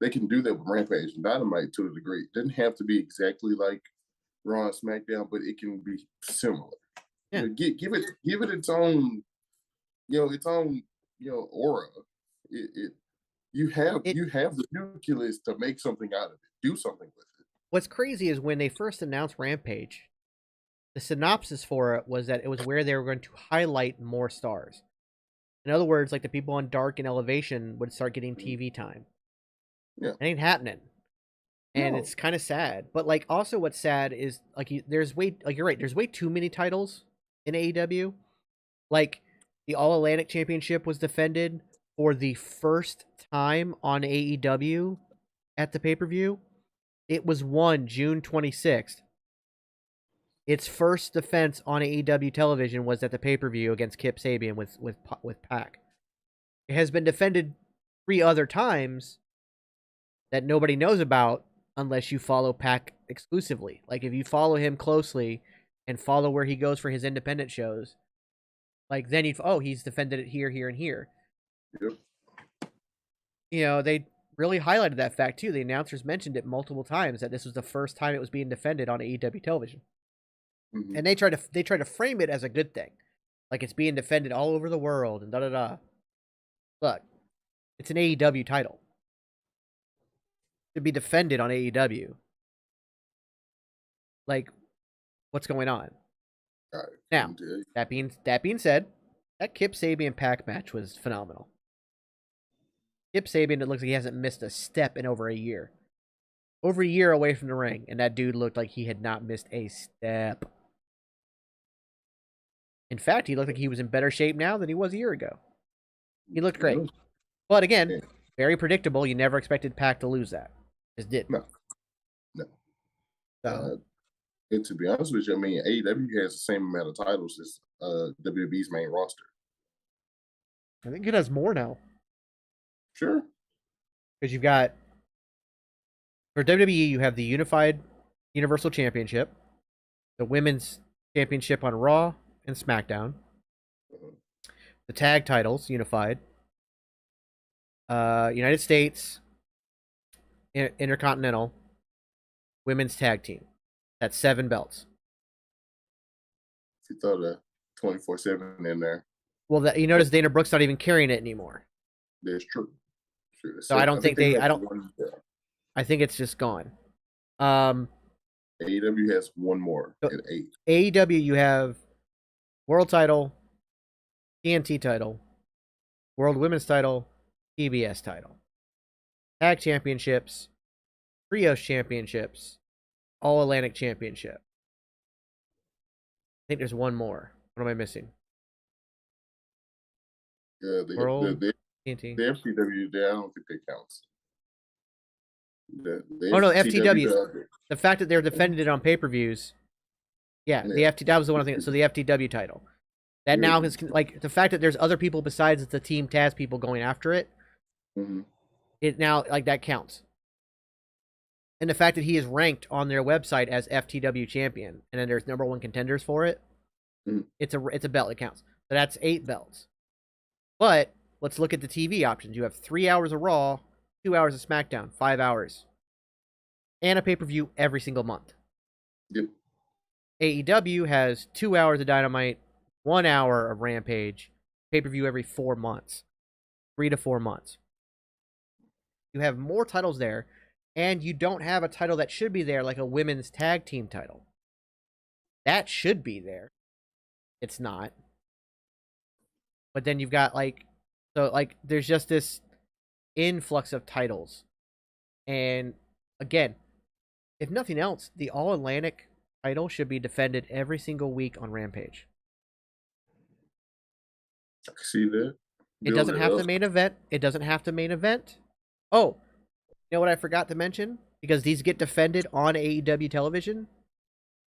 Speaker 2: They can do that with Rampage and Dynamite to a degree. It doesn't have to be exactly like Raw and SmackDown, but it can be similar.
Speaker 1: Yeah.
Speaker 2: Give it its own, its own, aura. It
Speaker 1: It
Speaker 2: you have the nucleus to make something out of it. Do something with it.
Speaker 1: What's crazy is when they first announced Rampage, the synopsis for it was that it was where they were going to highlight more stars. In other words, like the people on Dark and Elevation would start getting TV time.
Speaker 2: Yeah.
Speaker 1: It ain't happening. And
Speaker 2: No.
Speaker 1: it's kind of sad. But like also what's sad is like you're right, there's way too many titles in AEW. Like the All Atlantic Championship was defended for the first time on AEW at the pay-per-view. It was won June 26th. Its first defense on AEW television was at the pay-per-view against Kip Sabian with Pac. It has been defended 3 other times that nobody knows about unless you follow Pac exclusively. Like if you follow him closely and follow where he goes for his independent shows, like then he's defended it here, here, and here.
Speaker 2: Yep.
Speaker 1: They really highlighted that fact too. The announcers mentioned it multiple times that this was the first time it was being defended on AEW television.
Speaker 2: Mm-hmm.
Speaker 1: And they try to frame it as a good thing. Like it's being defended all over the world and da-da-da. Look, it's an AEW title. To be defended on AEW. Like, what's going on? Now, that being said, that Kip Sabian Pac match was phenomenal. Kip Sabian, it looks like he hasn't missed a step in over a year. Over a year away from the ring, and that dude looked like he had not missed a step. In fact, he looked like he was in better shape now than he was a year ago. He looked great. But again, very predictable. You never expected Pac to lose that. Just did.
Speaker 2: No. And to be honest with you, I mean, AEW has the same amount of titles as WWE's main roster.
Speaker 1: I think it has more now.
Speaker 2: Sure.
Speaker 1: Because you've got, for WWE, you have the Unified Universal Championship, the Women's Championship on Raw and SmackDown, the tag titles, unified, United States, Intercontinental, Women's Tag Team. That's 7 belts.
Speaker 2: If you throw the 24/7 in there.
Speaker 1: Well, you notice Dana Brooks not even carrying it anymore.
Speaker 2: That's true. Sure.
Speaker 1: So I don't think I think it's just gone.
Speaker 2: AEW has one more at 8.
Speaker 1: AEW, you have World Title, TNT Title, World Women's Title, TBS Title, Tag Championships, Trios Championships, All Atlantic Championship. I think there's one more. What am I missing?
Speaker 2: Yeah,
Speaker 1: World
Speaker 2: TNT. The FTW, I don't think that counts.
Speaker 1: FTW. The fact that they're defending it on pay-per-views. Yeah, that was the one thing. So the FTW title. That now is like the fact that there's other people besides the Team Taz people going after it.
Speaker 2: Mm-hmm.
Speaker 1: It now like that counts. And the fact that he is ranked on their website as FTW champion, and then there's number 1 contenders for it.
Speaker 2: Mm-hmm.
Speaker 1: It's a belt. It counts. So that's 8 belts. But let's look at the TV options. You have 3 hours of Raw, 2 hours of SmackDown, 5 hours, and a pay-per-view every single month.
Speaker 2: Yep.
Speaker 1: AEW has 2 hours of Dynamite, 1 hour of Rampage, pay-per-view every 4 months. 3 to 4 months. You have more titles there, and you don't have a title that should be there, like a women's tag team title. That should be there. It's not. But then you've got there's just this influx of titles. And again, if nothing else, the All Atlantic title should be defended every single week on Rampage.
Speaker 2: I can see that.
Speaker 1: It doesn't have to main event. It doesn't have to main event. Oh, you know what I forgot to mention? Because these get defended on AEW television.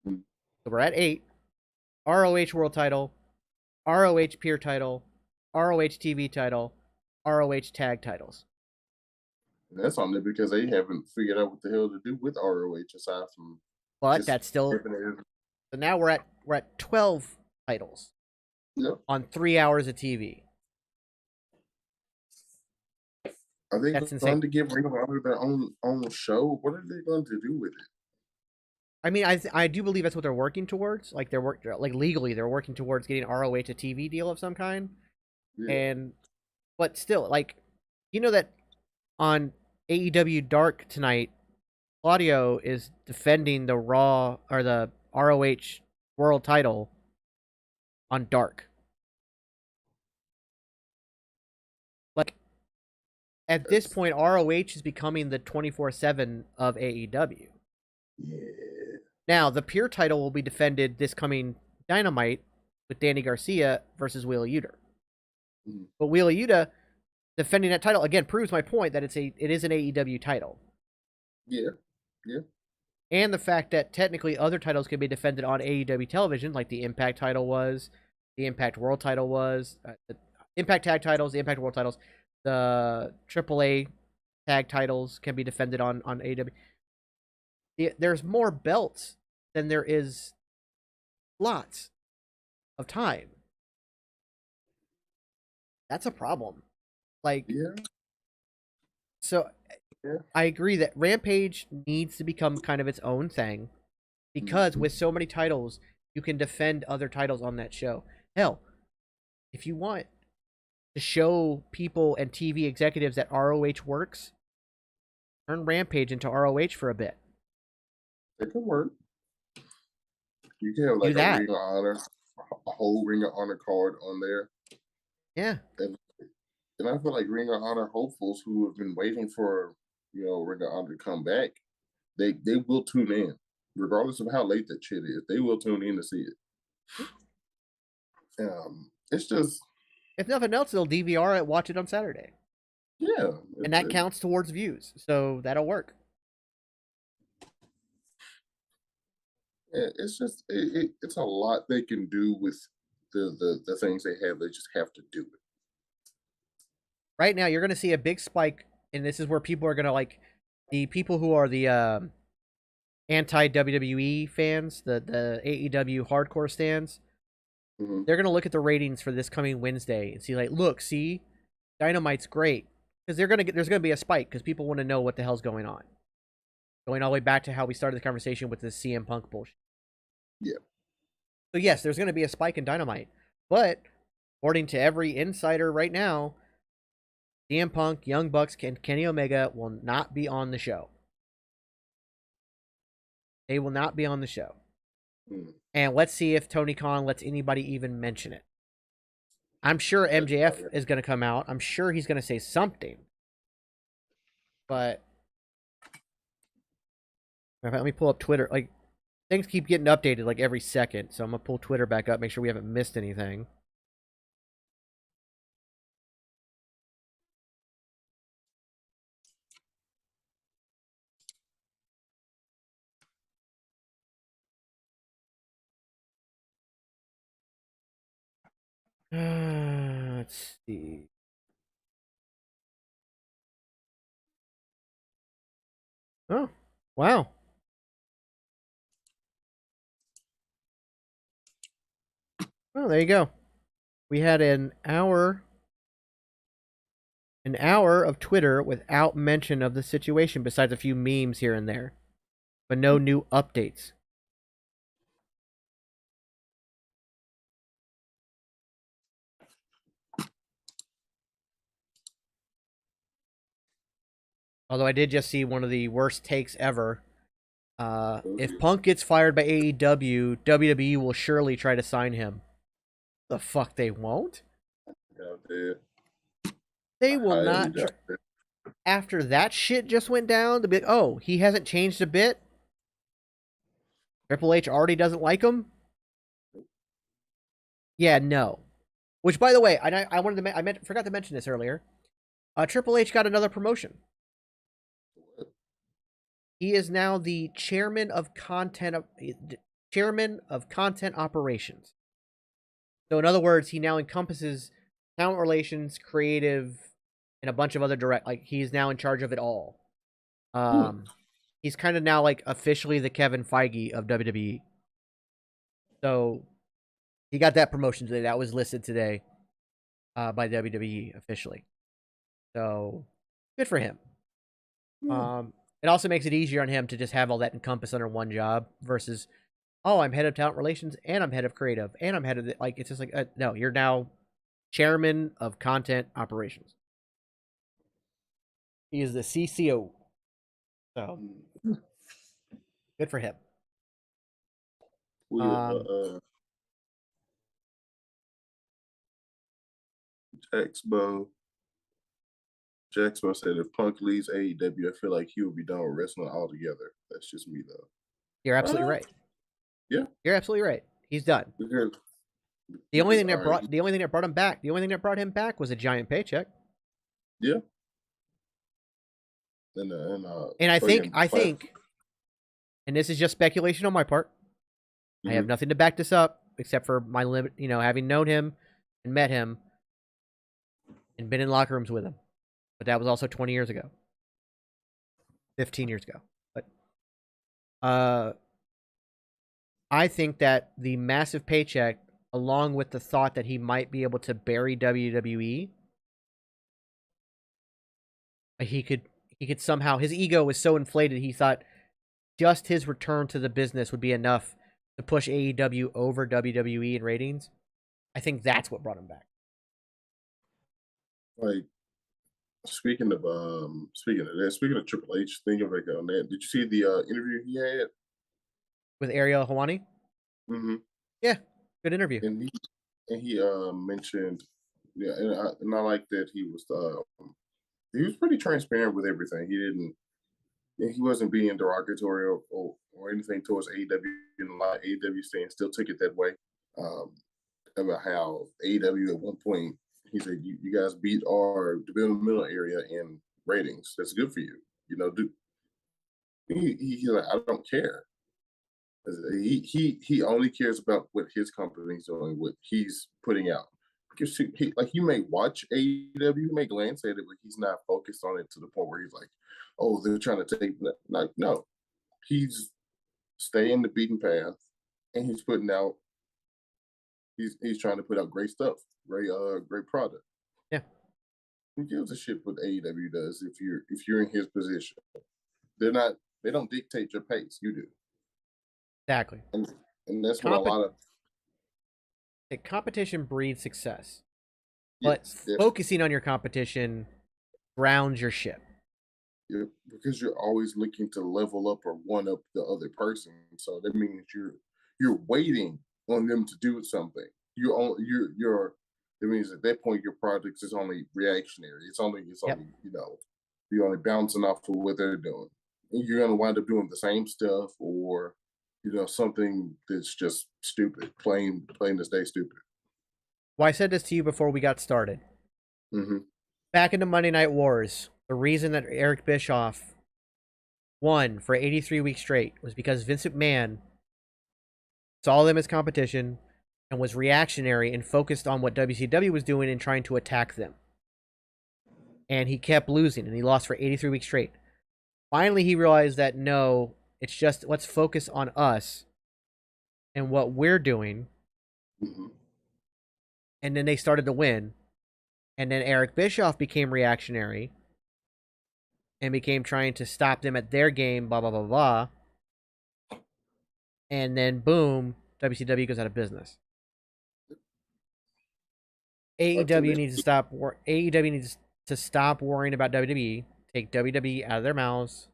Speaker 1: So we're at 8. ROH World Title, ROH Peer Title, ROH TV Title, ROH Tag Titles.
Speaker 2: And that's only because they haven't figured out what the hell to do with ROH aside from.
Speaker 1: But that's still. So now we're at 12 titles.
Speaker 2: Yep.
Speaker 1: On 3 hours of TV.
Speaker 2: Are they going to give Ring of Honor their own show? What are they going to do with it?
Speaker 1: I mean, I do believe that's what they're working towards. Like legally, they're working towards getting ROH a TV deal of some kind. Yeah. But still, you know that on AEW Dark tonight, Claudio is defending the Raw or the ROH World Title on Dark. At this point, ROH is becoming the 24/7 of AEW.
Speaker 2: Yeah.
Speaker 1: Now, the Pure title will be defended this coming Dynamite with Danny Garcia versus Wheeler Yuta. But Wheeler Yuta defending that title again proves my point that it is an AEW title.
Speaker 2: Yeah. Yeah.
Speaker 1: And the fact that technically other titles can be defended on AEW television, like the Impact title was, the Impact World title was, the Impact Tag titles, the Impact World titles, the AAA tag titles can be defended on AEW. There's more belts than there is slots of time. That's a problem.
Speaker 2: Yeah.
Speaker 1: So yeah. I agree that Rampage needs to become kind of its own thing because with so many titles, you can defend other titles on that show. Hell, if you want to show people and TV executives that ROH works, turn Rampage into ROH for a bit.
Speaker 2: It can work. You can have a Ring of Honor, a whole Ring of Honor card on there.
Speaker 1: Yeah.
Speaker 2: And I feel like Ring of Honor hopefuls who have been waiting for, Ring of Honor to come back, they will tune in. Regardless of how late that shit is, they will tune in to see it. It's just,
Speaker 1: if nothing else, they'll DVR it, watch it on Saturday.
Speaker 2: Yeah.
Speaker 1: And that counts towards views. So that'll work.
Speaker 2: It's just, it's a lot they can do with the things they have. They just have to do it.
Speaker 1: Right now, you're going to see a big spike, and this is where people are going to the people who are the anti-WWE fans, the AEW hardcore stands, they're going to look at the ratings for this coming Wednesday and see, look, see, Dynamite's great. Because there's going to be a spike because people want to know what the hell's going on. Going all the way back to how we started the conversation with this CM Punk bullshit.
Speaker 2: Yeah.
Speaker 1: So yes, there's going to be a spike in Dynamite. But according to every insider right now, CM Punk, Young Bucks, and Kenny Omega will not be on the show. They will not be on the show. And let's see if Tony Khan lets anybody even mention it. I'm sure MJF is going to come out. I'm sure he's going to say something. But let me pull up Twitter. Things keep getting updated every second. So I'm going to pull Twitter back up, make sure we haven't missed anything. Let's see. Oh, wow. Oh, there you go. We had an hour of Twitter without mention of the situation, besides a few memes here and there, but no new updates. Although I did just see one of the worst takes ever. If
Speaker 2: Yeah.
Speaker 1: Punk gets fired by AEW, WWE will surely try to sign him. The fuck they won't?
Speaker 2: Yeah,
Speaker 1: They
Speaker 2: I
Speaker 1: will
Speaker 2: highly
Speaker 1: not.
Speaker 2: doubt it.
Speaker 1: After that shit just went down, to be like, oh, he hasn't changed a bit. Triple H already doesn't like him. Yeah, no. Which, by the way, I wanted to forgot to mention this earlier. Triple H got another promotion. He is now the chairman of content operations. So, in other words, he now encompasses talent relations, creative, and a bunch of other direct. Like, he's now in charge of it all. He's kind of now like officially the Kevin Feige of WWE. So he got that promotion today. That was listed today by WWE officially. So good for him. It also makes it easier on him to just have all that encompassed under one job versus, oh, I'm head of talent relations and I'm head of creative and I'm head of like it's just like no, you're now chairman of content operations. He is the CCO. So good for him.
Speaker 2: We Expo. Jaxmo said if Punk leaves AEW, I feel like he would be done with wrestling altogether. That's just me though.
Speaker 1: You're absolutely right.
Speaker 2: Yeah,
Speaker 1: you're absolutely right. He's done. The only thing that brought him back was a giant paycheck.
Speaker 2: Yeah.
Speaker 1: And I think, and this is just speculation on my part. I have nothing to back this up except for my limit, having known him and met him and been in locker rooms with him. But that was also 20 years ago. 15 years ago. But I think that the massive paycheck, along with the thought that he might be able to bury WWE, he could somehow, his ego was so inflated, he thought just his return to the business would be enough to push AEW over WWE in ratings. I think that's what brought him back.
Speaker 2: Like speaking of Triple H, thinking back on that, did you see the interview he had
Speaker 1: with Ariel Helwani?
Speaker 2: Mm-hmm.
Speaker 1: Yeah, good interview.
Speaker 2: And he mentioned, yeah, and I like that he was pretty transparent with everything. He wasn't being derogatory or anything towards AEW, and a lot of AEW fans still took it that way. About how AEW at one point, he said, you guys beat our developmental area in ratings. That's good for you. He's like, I don't care. He only cares about what his company's doing, what he's putting out. Because you may watch AEW, you may glance at it, but he's not focused on it to the point where he's like, oh, they're trying to take that. Like, no, he's staying the beaten path, and he's putting out. He's trying to put out great stuff, great product.
Speaker 1: Yeah.
Speaker 2: Who gives a shit what AEW does if you're in his position? They don't dictate your pace. You do.
Speaker 1: Exactly.
Speaker 2: And that's what a lot of
Speaker 1: competition breeds success. But focusing on your competition grounds your ship.
Speaker 2: Yeah, because you're always looking to level up or one up the other person. So that means you're waiting on them to do something. That means at that point your product is only reactionary. It's only you're only bouncing off of what they're doing. And you're gonna wind up doing the same stuff or something that's just stupid, plain to stay stupid.
Speaker 1: Well, I said this to you before we got started.
Speaker 2: Mm-hmm.
Speaker 1: Back into Monday Night Wars, the reason that Eric Bischoff won for 83 weeks straight was because Vince McMahon saw them as competition and was reactionary and focused on what WCW was doing and trying to attack them. And he kept losing, and he lost for 83 weeks straight. Finally, he realized that no, it's just let's focus on us and what we're doing.
Speaker 2: Mm-hmm.
Speaker 1: And then they started to win. And then Eric Bischoff became reactionary and became trying to stop them at their game, blah, blah, blah, blah. And then, boom, WCW goes out of business. AEW needs to stop worrying about WWE, Take WWE out of their mouths.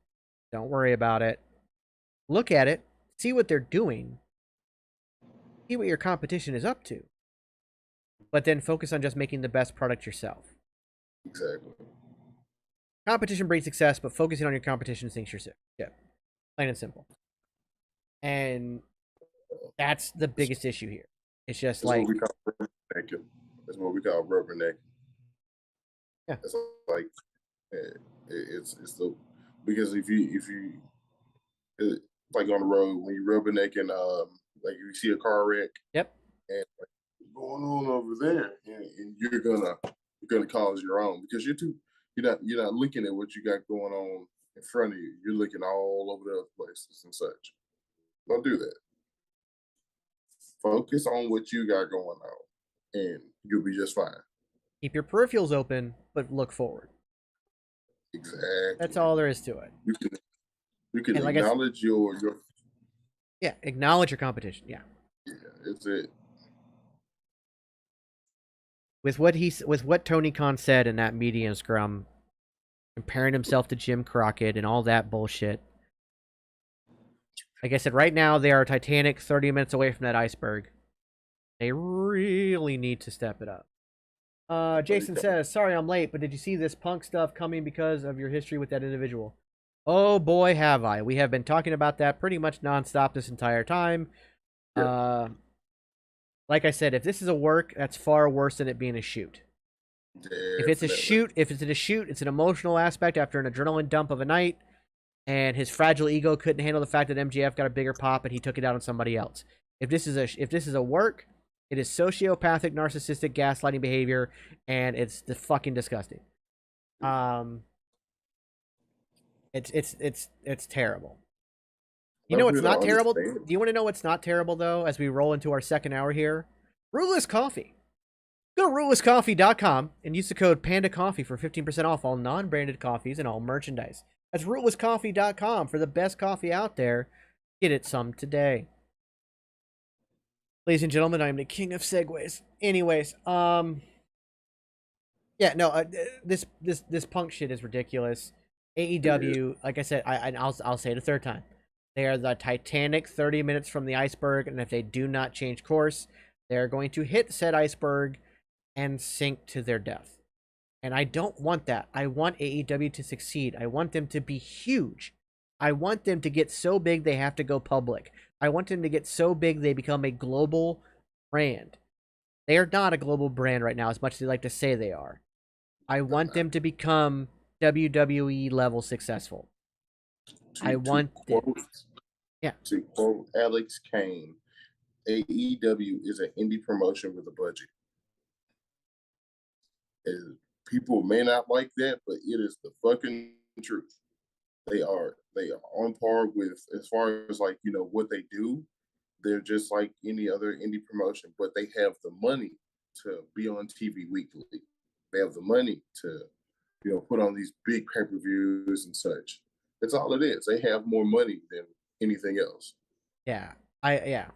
Speaker 1: Don't worry about it. Look at it. See what they're doing. See what your competition is up to. But then focus on just making the best product yourself.
Speaker 2: Exactly.
Speaker 1: Competition breeds success, but focusing on your competition sinks your ship. Yeah. Plain and simple. And that's the biggest issue here. It's just
Speaker 2: That's
Speaker 1: like
Speaker 2: what we call rubbernecking. That's what we call rubbernecking.
Speaker 1: Yeah.
Speaker 2: It's like it's the because if you like on the road when you rubbernecking, like you see a car wreck.
Speaker 1: Yep.
Speaker 2: And like, what's going on over there, and you're gonna cause your own because you're not looking at what you got going on in front of you. You're looking all over the other places and such. Don't do that. Focus on what you got going on, and you'll be just fine.
Speaker 1: Keep your peripherals open, but look forward.
Speaker 2: Exactly.
Speaker 1: That's all there is to it.
Speaker 2: You can
Speaker 1: like
Speaker 2: acknowledge your
Speaker 1: acknowledge your competition. Yeah.
Speaker 2: Yeah, it's it.
Speaker 1: With what Tony Khan said in that media scrum, comparing himself to Jim Crockett and all that bullshit. Like I said, right now they are Titanic 30 minutes away from that iceberg. They really need to step it up. Jason says, sorry I'm late, but did you see this Punk stuff coming because of your history with that individual? Oh boy, have I. We have been talking about that pretty much nonstop this entire time. Like I said, if this is a work, that's far worse than it being a shoot. If it's a shoot, it's an emotional aspect after an adrenaline dump of a night, and his fragile ego couldn't handle the fact that MJF got a bigger pop and he took it out on somebody else. If this is a work, it is sociopathic, narcissistic, gaslighting behavior, and it's fucking disgusting. It's terrible. You know what's not terrible? Do you want to know what's not terrible though? As we roll into our second hour here, Rootless Coffee. Go to rootlesscoffee.com and use the code PandaCoffee for 15% off all non-branded coffees and all merchandise. That's rootlesscoffee.com for the best coffee out there. Get it some today. Ladies and gentlemen, I'm the king of segues. Anyways, yeah, no, this Punk shit is ridiculous. AEW, like I said, I'll say it a third time. They are the Titanic 30 minutes from the iceberg, and if they do not change course, they're going to hit said iceberg and sink to their death. And I don't want that. I want AEW to succeed. I want them to be huge. I want them to get so big they have to go public. I want them to get so big they become a global brand. They are not a global brand right now as much as they like to say they are. I want them to become WWE level successful. I want them. Yeah.
Speaker 2: To quote Alex Kane, AEW is an indie promotion with a budget. And people may not like that, but it is the fucking truth. They are on par with, as far as like, you know, what they do. They're just like any other indie promotion, but they have the money to be on TV weekly. They have the money to, you know, put on these big pay-per-views and such. That's all it is. They have more money than anything else.
Speaker 1: Yeah,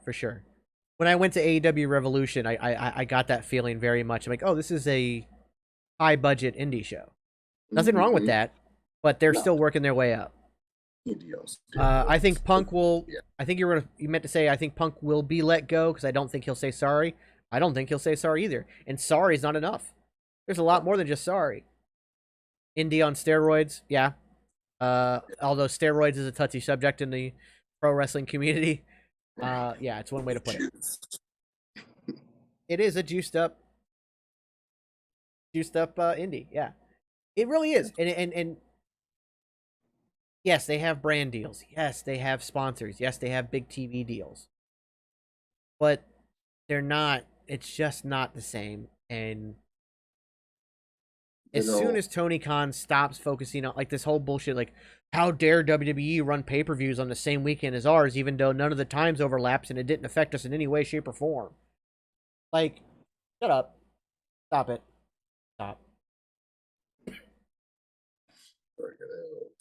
Speaker 1: for sure. When I went to AEW Revolution, I got that feeling very much. I'm like, oh, this is a high budget indie show. Nothing wrong with that, but they're still working their way up. I think Punk will. Yeah. I think you meant to say I think Punk will be let go because I don't think he'll say sorry. I don't think he'll say sorry either. And sorry is not enough. There's a lot more than just sorry. Indie on steroids, yeah. Although steroids is a touchy subject in the pro wrestling community. Yeah, it's one way to put it. It is a juiced up indie. Yeah, it really is. And yes, they have brand deals. Yes, they have sponsors. Yes, they have big TV deals. But they're not. It's just not the same. And as soon as Tony Khan stops focusing on like this whole bullshit, like how dare WWE run pay-per-views on the same weekend as ours, even though none of the times overlaps and it didn't affect us in any way, shape, or form. Like, shut up. Stop it. Stop.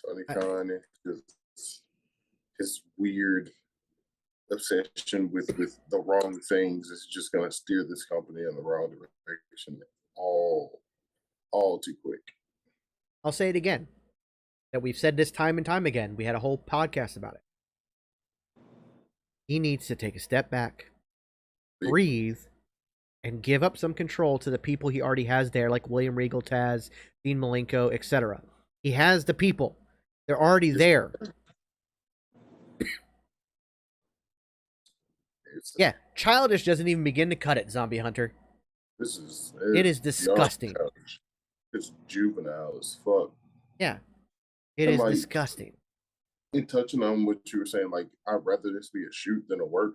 Speaker 2: Tony Khan is his weird obsession with the wrong things is just going to steer this company in the wrong direction all too quick.
Speaker 1: I'll say it again. that we've said this time and time again. We had a whole podcast about it. He needs to take a step back, breathe, and give up some control to the people he already has there, like William Regal, Taz, Dean Malenko, etc. He has the people. They're already there. Yeah, Childish doesn't even begin to cut it, Zombie Hunter. It is disgusting.
Speaker 2: It's juvenile as fuck.
Speaker 1: Yeah, it is disgusting.
Speaker 2: And touching on what you were saying, like, I'd rather this be a shoot than a work.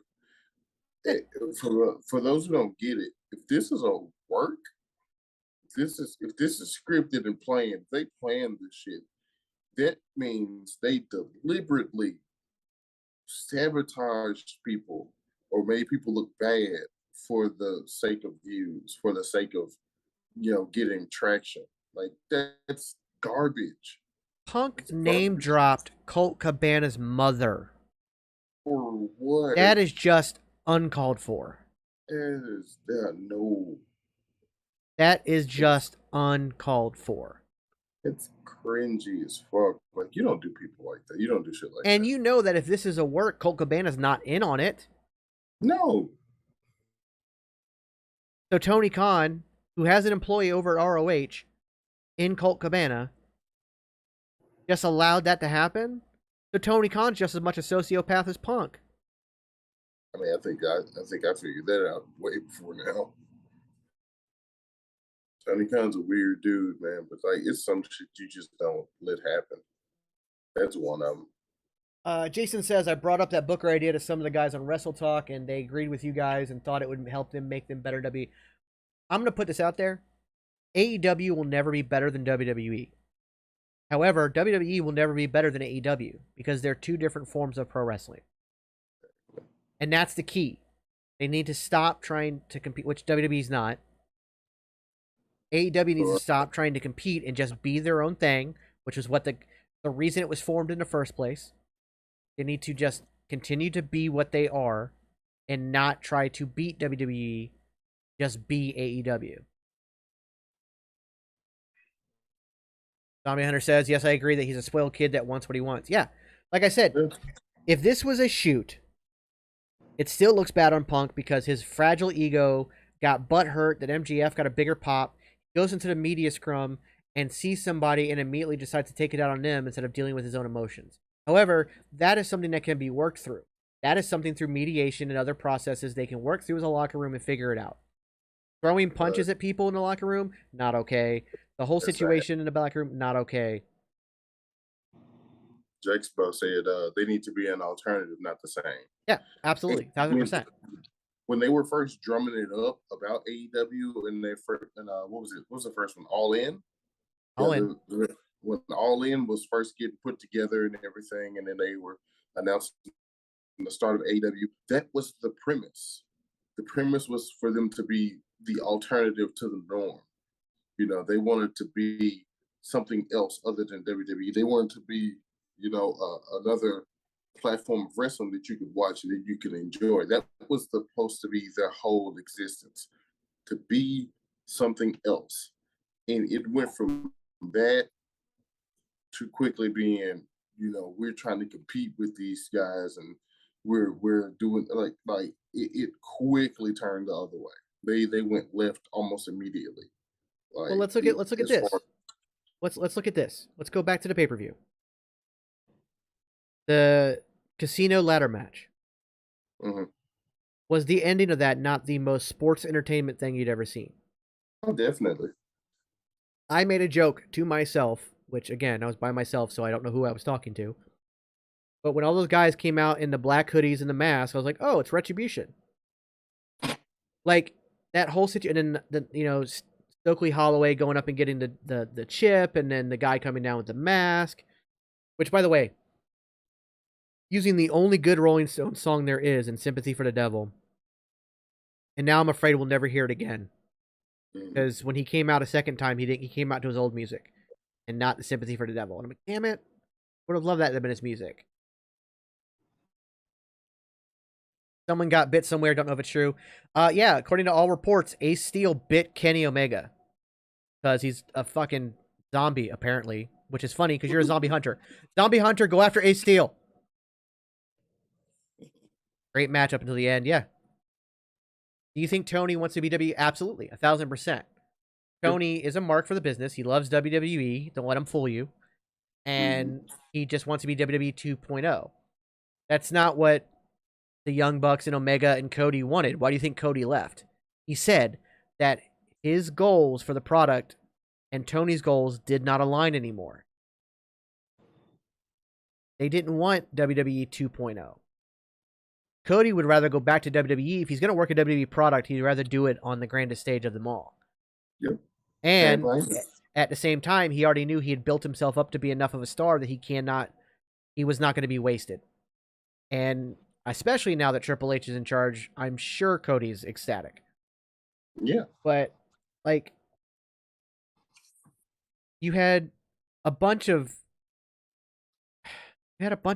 Speaker 2: For those who don't get it, if this is a work, if this is scripted and planned, they plan this shit. That means they deliberately sabotaged people or made people look bad for the sake of views, for the sake of, getting traction. Like, that's garbage.
Speaker 1: Punk name dropped Colt Cabana's mother.
Speaker 2: For what?
Speaker 1: That is just uncalled for. That is just uncalled for.
Speaker 2: It's cringy as fuck. Like, you don't do people like that. You don't do shit like that.
Speaker 1: And you know that if this is a work, Colt Cabana's not in on it.
Speaker 2: No.
Speaker 1: So Tony Khan, who has an employee over at ROH in Colt Cabana, just allowed that to happen. So Tony Khan's just as much a sociopath as Punk.
Speaker 2: I mean, I think I figured that out way before now. Tony Khan's a weird dude, man, but like, it's some shit you just don't let happen. That's one of them.
Speaker 1: Jason says, I brought up that Booker idea to some of the guys on Wrestle Talk, and they agreed with you guys and thought it would help them make them better. I'm going to put this out there. AEW will never be better than WWE. However, WWE will never be better than AEW because they're two different forms of pro wrestling. And that's the key. They need to stop trying to compete, which WWE's not. AEW needs to stop trying to compete and just be their own thing, which is what the reason it was formed in the first place. They need to just continue to be what they are and not try to beat WWE, just be AEW. Zombie Hunter says, yes, I agree that he's a spoiled kid that wants what he wants. Yeah, like I said, if this was a shoot, it still looks bad on Punk because his fragile ego got butthurt that MGF got a bigger pop, goes into the media scrum and sees somebody and immediately decides to take it out on them instead of dealing with his own emotions. However, that is something that can be worked through. That is something through mediation and other processes they can work through as a locker room and figure it out. Throwing punches at people in the locker room, not okay. The whole situation in the locker room, not okay.
Speaker 2: Jexpo said they need to be an alternative, not the same.
Speaker 1: Yeah, absolutely, 1,000%.
Speaker 2: When they were first drumming it up about AEW, and what was the first one? All In.
Speaker 1: All In.
Speaker 2: When All In was first getting put together and everything, and then they were announcing the start of AEW, that was the premise. The premise was for them to be the alternative to the norm. They wanted to be something else other than WWE. They wanted to be, another platform of wrestling that you could watch and that you could enjoy. That was supposed to be their whole existence, to be something else. And it went from that to quickly being, we're trying to compete with these guys and we're doing like it quickly turned the other way. They went left almost immediately.
Speaker 1: Well, let's look at this. Let's look at this. Let's go back to the pay-per-view. The casino ladder match.
Speaker 2: Mm-hmm.
Speaker 1: Was the ending of that not the most sports entertainment thing you'd ever seen?
Speaker 2: Oh, definitely.
Speaker 1: I made a joke to myself, which again, I was by myself, so I don't know who I was talking to. But when all those guys came out in the black hoodies and the mask, I was like, oh, it's Retribution. Like, that whole situation, and then, Stokely Holloway going up and getting the chip, and then the guy coming down with the mask. Which, by the way, using the only good Rolling Stones song there is in Sympathy for the Devil. And now I'm afraid we'll never hear it again. Because when he came out a second time, he came out to his old music. And not the Sympathy for the Devil. And I'm like, damn it. Would have loved that to have been his music. Someone got bit somewhere, don't know if it's true. Yeah, according to all reports, Ace Steel bit Kenny Omega. Because he's a fucking zombie, apparently. which is funny because you're a zombie hunter. Zombie hunter, go after Ace Steel. Great match up until the end. Yeah. Do you think Tony wants to be WWE? Absolutely, 1,000%. Tony is a mark for the business. He loves WWE. Don't let him fool you. And he just wants to be WWE 2.0. That's not what the Young Bucks and Omega and Cody wanted. Why do you think Cody left? He said that his goals for the product and Tony's goals did not align anymore. They didn't want WWE 2.0. Cody would rather go back to WWE. If he's going to work a WWE product, he'd rather do it on the grandest stage of them all.
Speaker 2: Yep.
Speaker 1: And at the same time, he already knew he had built himself up to be enough of a star that he was not going to be wasted. And especially now that Triple H is in charge, I'm sure Cody's ecstatic.
Speaker 2: Yeah.
Speaker 1: But, like, you had a bunch of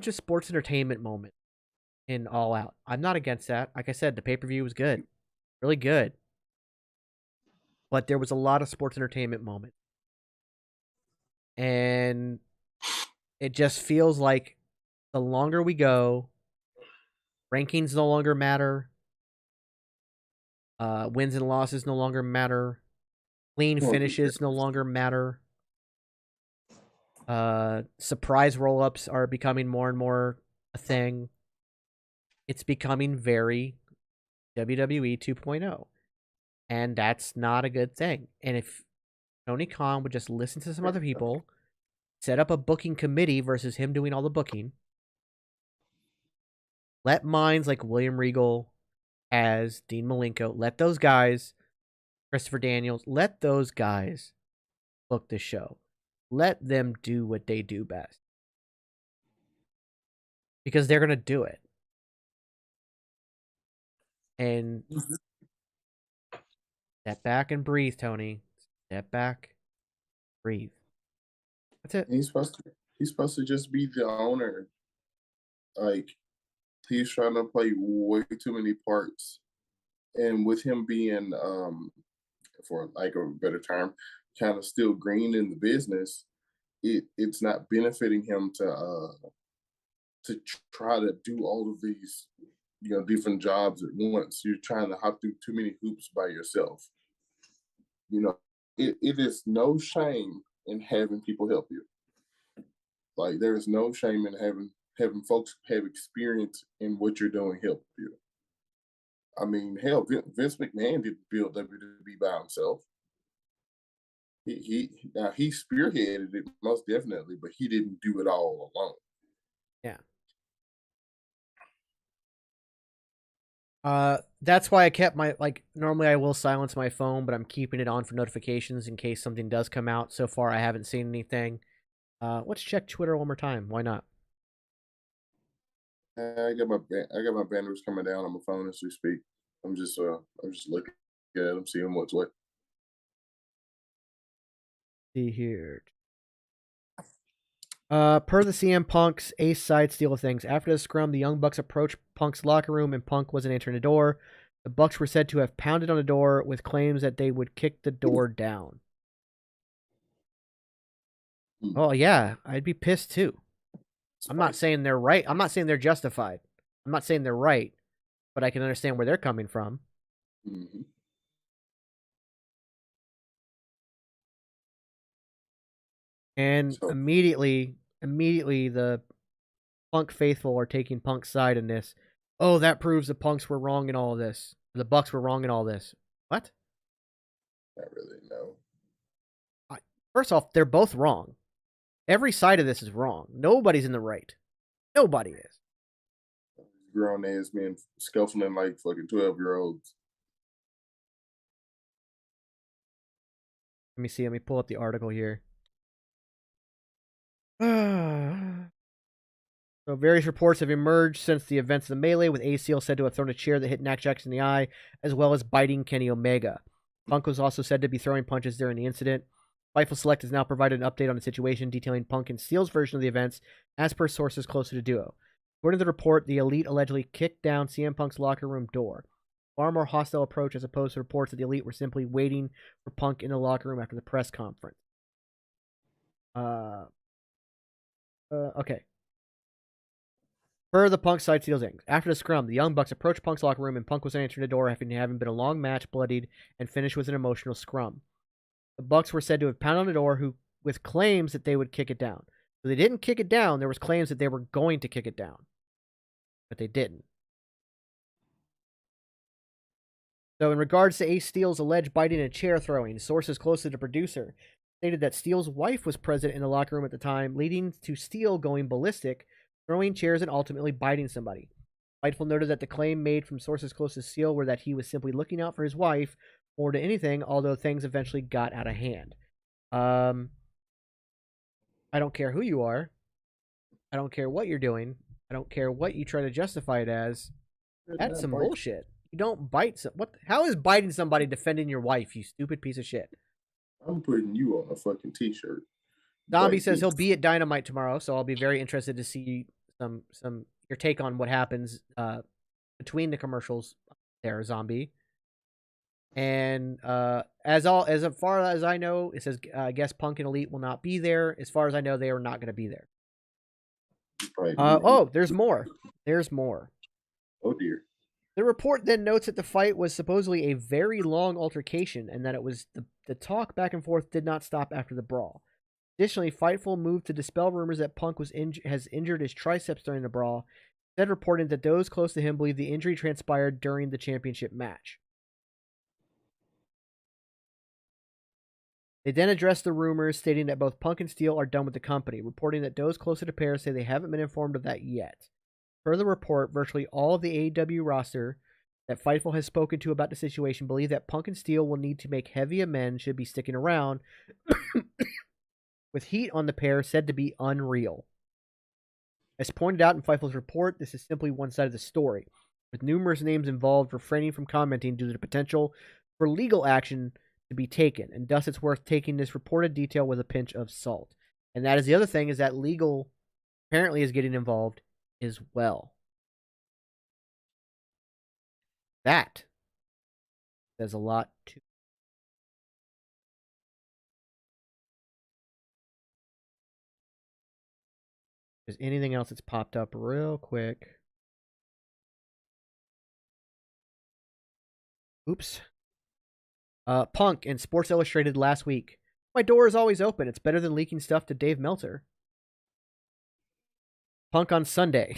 Speaker 1: sports entertainment moments in All Out. I'm not against that. Like I said, the pay-per-view was good. Really good. But there was a lot of sports entertainment moments. And it just feels like the longer we go, rankings no longer matter. Wins and losses no longer matter. Clean finishes no longer matter. Surprise roll-ups are becoming more and more a thing. It's becoming very WWE 2.0. And that's not a good thing. And if Tony Khan would just listen to some other people, set up a booking committee versus him doing all the booking, let minds like William Regal, as Dean Malenko, let those guys, Christopher Daniels, let those guys book the show. Let them do what they do best. Because they're going to do it. And step back and breathe, Tony. Step back, breathe. That's it.
Speaker 2: He's supposed to just be the owner. Like, he's trying to play way too many parts. And with him being, for like a better term, kind of still green in the business, it's not benefiting him to try to do all of these, different jobs at once. You're trying to hop through too many hoops by yourself. It is no shame in having people help you. Like, there is no shame in having folks have experience in what you're doing help you. I mean, hell, Vince McMahon didn't build WWE by himself. He spearheaded it most definitely, but he didn't do it all alone.
Speaker 1: Yeah. That's why I kept normally I will silence my phone, but I'm keeping it on for notifications in case something does come out. So far, I haven't seen anything. Let's check Twitter one more time. Why not?
Speaker 2: I got my banners coming down on my phone as we speak. I'm just looking at them, seeing what's what.
Speaker 1: See here. Per the CM Punk's Ace side steal of things, after the scrum, the Young Bucks approached Punk's locker room and Punk wasn't answering the door. The Bucks were said to have pounded on the door with claims that they would kick the door down. Oh, yeah, I'd be pissed too. I'm not saying they're right. I'm not saying they're justified. I'm not saying they're right, but I can understand where they're coming from.
Speaker 2: Mm-hmm.
Speaker 1: And immediately the Punk faithful are taking Punk's side in this. Oh, that proves the Punks were wrong in all of this. The Bucks were wrong in all this. What?
Speaker 2: Not really, no.
Speaker 1: First off, they're both wrong. Every side of this is wrong. Nobody's in the right. Nobody is.
Speaker 2: Grown ass men scuffling like fucking 12-year-olds.
Speaker 1: Let me see. Let me pull up the article here. So various reports have emerged since the events of the melee, with ACL said to have thrown a chair that hit Mac Jackson in the eye, as well as biting Kenny Omega. Punk was also said to be throwing punches during the incident. Fightful Select has now provided an update on the situation, detailing Punk and Steele's version of the events, as per sources close to the duo. According to the report, the Elite allegedly kicked down CM Punk's locker room door. Far more hostile approach as opposed to reports that the Elite were simply waiting for Punk in the locker room after the press conference. Okay. Per the Punk side seals in. After the scrum, the Young Bucks approached Punk's locker room and Punk was entering the door after having been a long match, bloodied, and finished with an emotional scrum. The Bucks were said to have pounded on the door with claims that they would kick it down. So they didn't kick it down. There was claims that they were going to kick it down. But they didn't. So in regards to Ace Steel's alleged biting and chair throwing, sources close to the producer stated that Steel's wife was present in the locker room at the time, leading to Steel going ballistic, throwing chairs, and ultimately biting somebody. Fightful noted that the claim made from sources close to Steel were that he was simply looking out for his wife more than anything, although things eventually got out of hand. I don't care who you are. I don't care what you're doing. I don't care what you try to justify it as. That's some bullshit. You don't bite how is biting somebody defending your wife, you stupid piece of shit?
Speaker 2: I'm putting you on a fucking t-shirt.
Speaker 1: Zombie says he'll be at Dynamite tomorrow, so I'll be very interested to see some your take on what happens between the commercials there, Zombie. And as far as I know, it says I guess Punk and Elite will not be there. As far as I know, they are not going to be there. There's more. There's more.
Speaker 2: Oh dear.
Speaker 1: The report then notes that the fight was supposedly a very long altercation and that it was the talk back and forth did not stop after the brawl. Additionally, Fightful moved to dispel rumors that Punk has injured his triceps during the brawl, instead reporting that those close to him believe the injury transpired during the championship match. They then addressed the rumors, stating that both Punk and Steel are done with the company, reporting that those closer to pair say they haven't been informed of that yet. Per the report, virtually all of the AEW roster that Fightful has spoken to about the situation believe that Punk and Steel will need to make heavy amends should be sticking around, with heat on the pair said to be unreal. As pointed out in Fightful's report, this is simply one side of the story, with numerous names involved refraining from commenting due to the potential for legal action to be taken, and thus it's worth taking this reported detail with a pinch of salt. And that is the other thing, is that legal apparently is getting involved as well. That says a lot too. Is anything else that's popped up real quick? Oops. Punk in Sports Illustrated last week. My door is always open. It's better than leaking stuff to Dave Meltzer. Punk on Sunday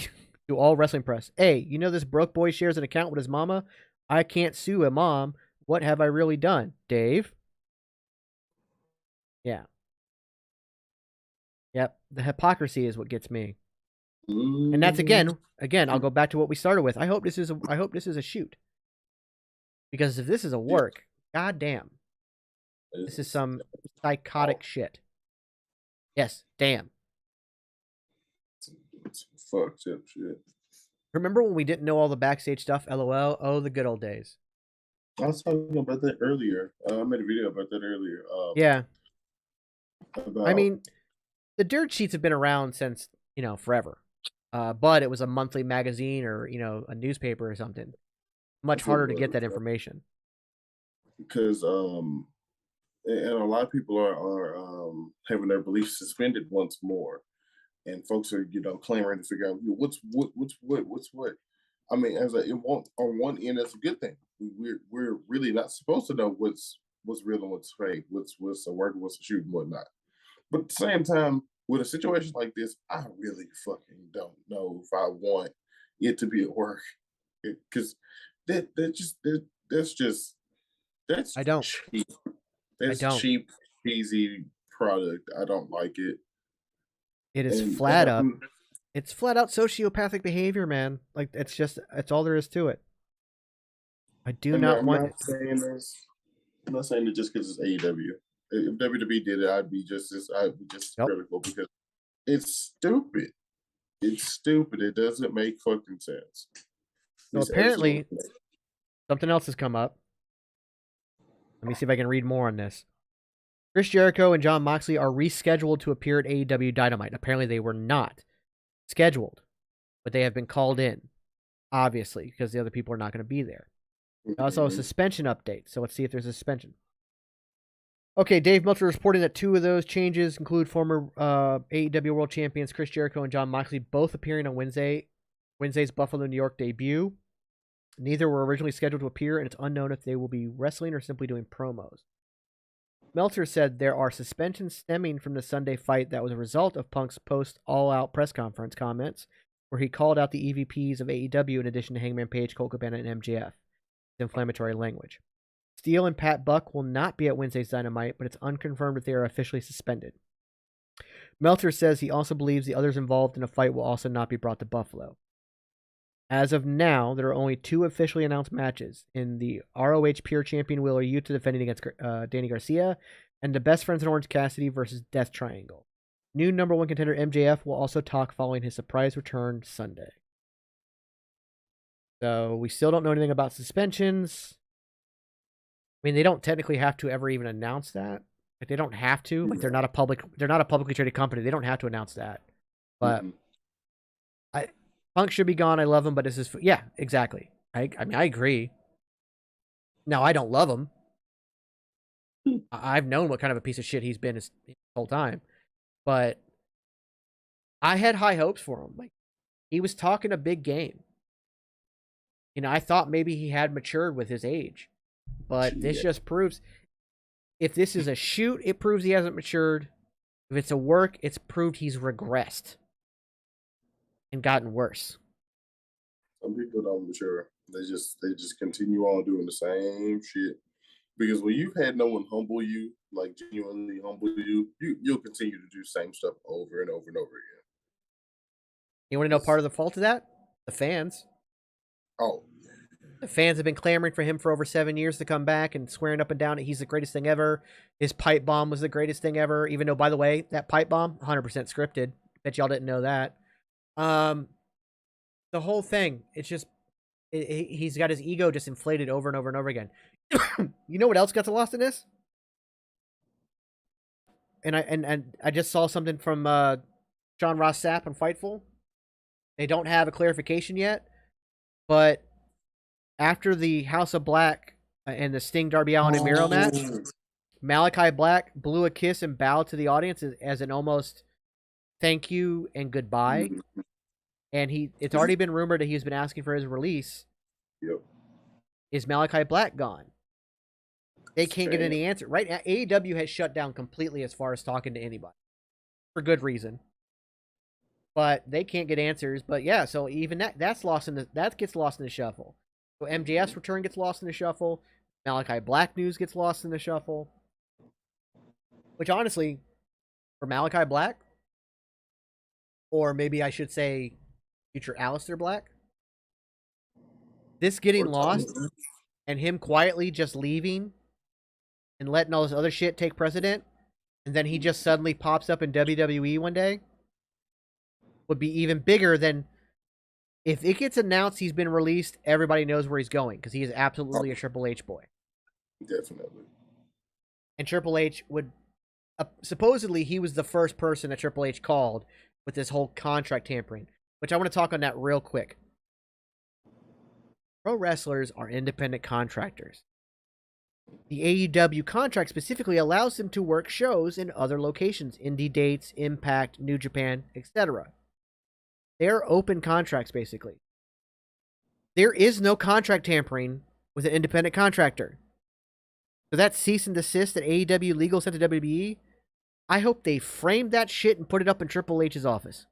Speaker 1: to all wrestling press. Hey, you know this broke boy shares an account with his mama? I can't sue a mom. What have I really done, Dave? Yeah. Yep. The hypocrisy is what gets me. And that's again, I'll go back to what we started with. I hope this is a shoot. Because if this is a work, goddamn. This is some psychotic shit. Yes, damn.
Speaker 2: It's fucked up shit.
Speaker 1: Remember when we didn't know all the backstage stuff? LOL. Oh, the good old days.
Speaker 2: I was talking about that earlier. I made a video about that earlier.
Speaker 1: Yeah. I mean, the dirt sheets have been around since, forever. But it was a monthly magazine or, a newspaper or something. Much harder to get that information.
Speaker 2: Because, and a lot of people are having their beliefs suspended once more. And folks are, clamoring to figure out what's what. I mean, on one end, that's a good thing. We're really not supposed to know what's real and what's fake, what's a work, what's a shoot, and whatnot. But at the same time, with a situation like this, I really fucking don't know if I want it to be at work, because that's
Speaker 1: I don't.
Speaker 2: cheap. That's cheap, easy product. I don't like it.
Speaker 1: It is flat up. It's flat out sociopathic behavior, man. Like it's all there is to it. I do not want it.
Speaker 2: I'm not saying it just because it's AEW. If WWE did it, I'd be just critical, because it's stupid. It's stupid. It doesn't make fucking sense.
Speaker 1: So apparently, something else has come up. Let me see if I can read more on this. Chris Jericho and Jon Moxley are rescheduled to appear at AEW Dynamite. Apparently, they were not scheduled, but they have been called in, obviously, because the other people are not going to be there. Also, a suspension update. So let's see if there's a suspension. Okay, Dave Meltzer reporting that 2 of those changes include former AEW World Champions Chris Jericho and Jon Moxley both appearing on Wednesday's Buffalo, New York debut. Neither were originally scheduled to appear, and it's unknown if they will be wrestling or simply doing promos. Meltzer said there are suspensions stemming from the Sunday fight that was a result of Punk's post-all-out press conference comments, where he called out the EVPs of AEW in addition to Hangman Page, Colt Cabana, and MJF. Inflammatory language. Steele and Pat Buck will not be at Wednesday's Dynamite, but it's unconfirmed if they are officially suspended. Meltzer says he also believes the others involved in the fight will also not be brought to Buffalo. As of now, there are only 2 officially announced matches in the ROH Pure Champion Wheeler Yuta defending against Danny Garcia, and the Best Friends in Orange Cassidy versus Death Triangle. New number 1 contender MJF will also talk following his surprise return Sunday. So we still don't know anything about suspensions. I mean, they don't technically have to ever even announce that. Like, they don't have to. Like, they're not a publicly traded company. They don't have to announce that. But Punk should be gone. I love him, but this is yeah, exactly. I mean, I agree. Now, I don't love him. I've known what kind of a piece of shit he's been his whole time, but I had high hopes for him. Like, he was talking a big game. You know, I thought maybe he had matured with his age, but this just proves, if this is a shoot, it proves he hasn't matured. If it's a work, it's proved he's regressed and gotten worse.
Speaker 2: Some people don't mature. They just continue on doing the same shit. Because when you've had no one humble you, like genuinely humble you, you'll continue to do the same stuff over and over and over again.
Speaker 1: You want to know part of the fault of that? The fans.
Speaker 2: Oh.
Speaker 1: The fans have been clamoring for him for over 7 years to come back and swearing up and down that he's the greatest thing ever. His pipe bomb was the greatest thing ever, even though, by the way, that pipe bomb, 100% scripted. Bet y'all didn't know that. The whole thing, it's just, he's got his ego just inflated over and over and over again. You know what else gets lost in this? And I just saw something from John Ross Sapp on Fightful. They don't have a clarification yet, but after the House of Black and the Sting, Darby Allin, and Miro match, Malachi Black blew a kiss and bowed to the audience as an almost thank you and goodbye. And it's already been rumored that he's been asking for his release.
Speaker 2: Yep.
Speaker 1: Is Malachi Black gone? They can't get any answer. Right now, AEW has shut down completely as far as talking to anybody. For good reason. But they can't get answers. But yeah, so even that gets lost in the shuffle. So MJF's return gets lost in the shuffle. Malachi Black news gets lost in the shuffle. Which honestly, for Malachi Black, or maybe I should say future Aleister Black, this getting lost and him quietly just leaving and letting all this other shit take precedent, and then he just suddenly pops up in WWE one day, would be even bigger than if it gets announced he's been released, everybody knows where he's going, because he is absolutely a Triple H boy.
Speaker 2: Definitely.
Speaker 1: And Triple H would, supposedly he was the first person that Triple H called with this whole contract tampering, which I want to talk on that real quick. Pro wrestlers are independent contractors. The AEW contract specifically allows them to work shows in other locations, indie dates, Impact, New Japan, etc. They're open contracts, basically. There is no contract tampering with an independent contractor. So that cease and desist that AEW legal sent to WWE, I hope they framed that shit and put it up in Triple H's office.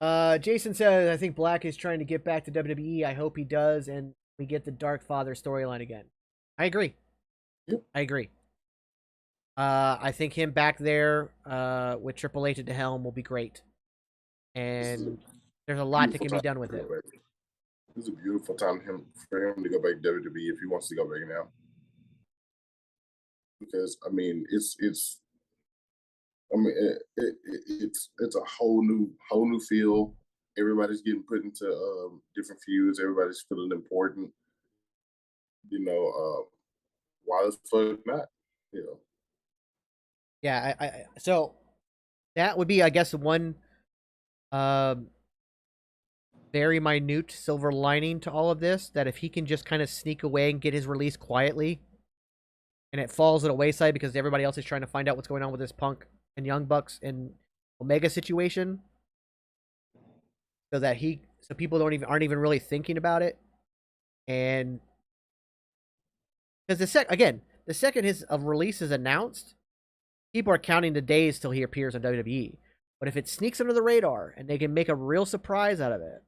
Speaker 1: Jason says, I think Black is trying to get back to WWE. I hope he does, and we get the Dark Father storyline again. I agree.
Speaker 2: Yep.
Speaker 1: I agree. I think him back there with Triple H at the helm will be great. And there's a lot that can be done with it.
Speaker 2: It's a beautiful time for him to go back to WWE if he wants to go back now. Because I mean, it's a whole new feel. Everybody's getting put into different feuds. Everybody's feeling important. You know, why the fuck not? You know.
Speaker 1: Yeah, so that would be, I guess, one very minute silver lining to all of this, that if he can just kind of sneak away and get his release quietly and it falls at a wayside because everybody else is trying to find out what's going on with this Punk and Young Bucks and Omega situation, so people aren't even really thinking about it, and because the second his release is announced, people are counting the days till he appears on WWE. But if it sneaks under the radar and they can make a real surprise out of it,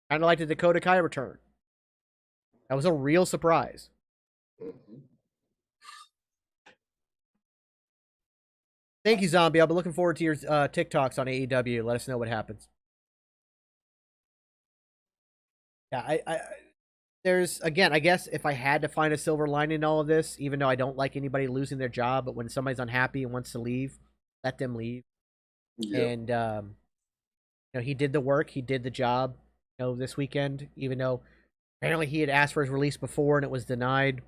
Speaker 1: kind of like the Dakota Kai return, that was a real surprise.
Speaker 2: Mm-hmm.
Speaker 1: Thank you, Zombie. I'll be looking forward to your TikToks on AEW. Let us know what happens. Yeah, there's, again, I guess if I had to find a silver lining in all of this, even though I don't like anybody losing their job, but when somebody's unhappy and wants to leave, let them leave.
Speaker 2: Yeah.
Speaker 1: And he did the work, he did the job, this weekend, even though apparently he had asked for his release before and it was denied.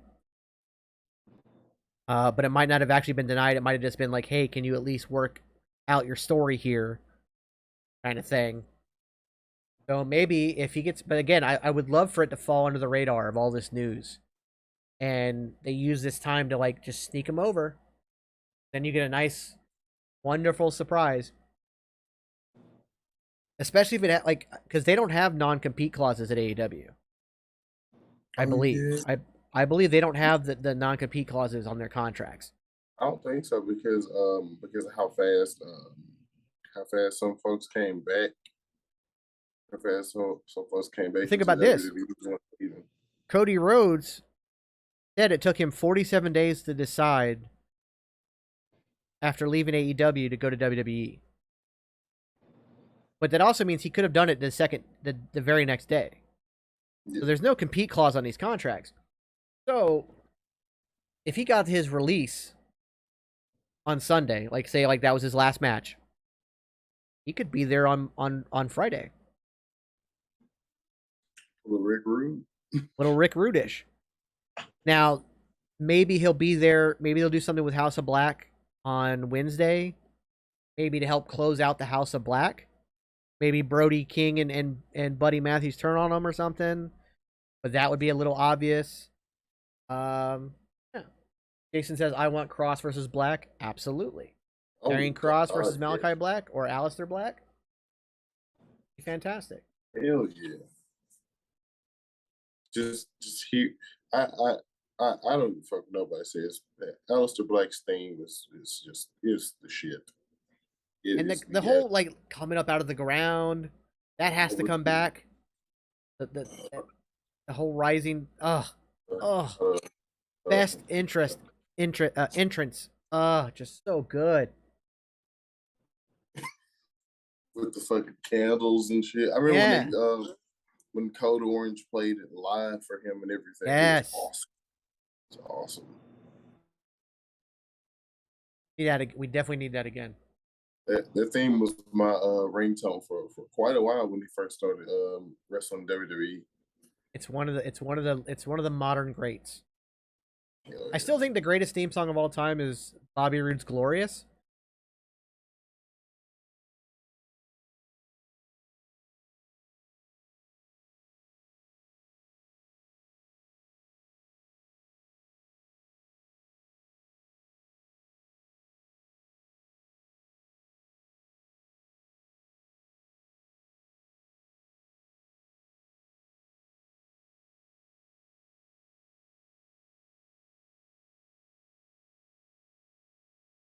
Speaker 1: But it might not have actually been denied. It might have just been like, hey, can you at least work out your story here, kind of thing. So maybe if he gets, but again, I would love for it to fall under the radar of all this news, and they use this time to like just sneak him over. Then you get a nice, wonderful surprise. Especially if it because they don't have non-compete clauses at AEW. I believe.
Speaker 2: Yeah.
Speaker 1: I believe they don't have the non-compete clauses on their contracts.
Speaker 2: I don't think so because of how fast some folks came back. How fast some folks came back.
Speaker 1: Think about this. Cody Rhodes said it took him 47 days to decide after leaving AEW to go to WWE. But that also means he could have done it the very next day. Yeah. So there's no compete clause on these contracts. So if he got his release on Sunday, say that was his last match, he could be there on Friday.
Speaker 2: Little Rick Rude.
Speaker 1: Little Rick Rude-ish. Now, maybe he'll be there. Maybe they'll do something with House of Black on Wednesday. Maybe to help close out the House of Black. Maybe Brody King and Buddy Matthews turn on him or something. But that would be a little obvious. Yeah. Jason says, I want Cross versus Black. Absolutely. Karrion Kross versus Malachi Black or Aleister Black. Be fantastic.
Speaker 2: Hell yeah. Just he, I don't fuck nobody says that. Aleister Black's theme is the shit.
Speaker 1: And the whole coming up out of the ground, that has to come back. The whole rising, best entrance, just so good.
Speaker 2: With the fucking candles and shit. I remember when Code Orange played it live for him and everything.
Speaker 1: Yes.
Speaker 2: It was awesome. It's awesome.
Speaker 1: We definitely need that again.
Speaker 2: That theme was my ringtone for quite a while when he first started wrestling WWE.
Speaker 1: It's one of the modern greats. I still think the greatest theme song of all time is Bobby Roode's "Glorious."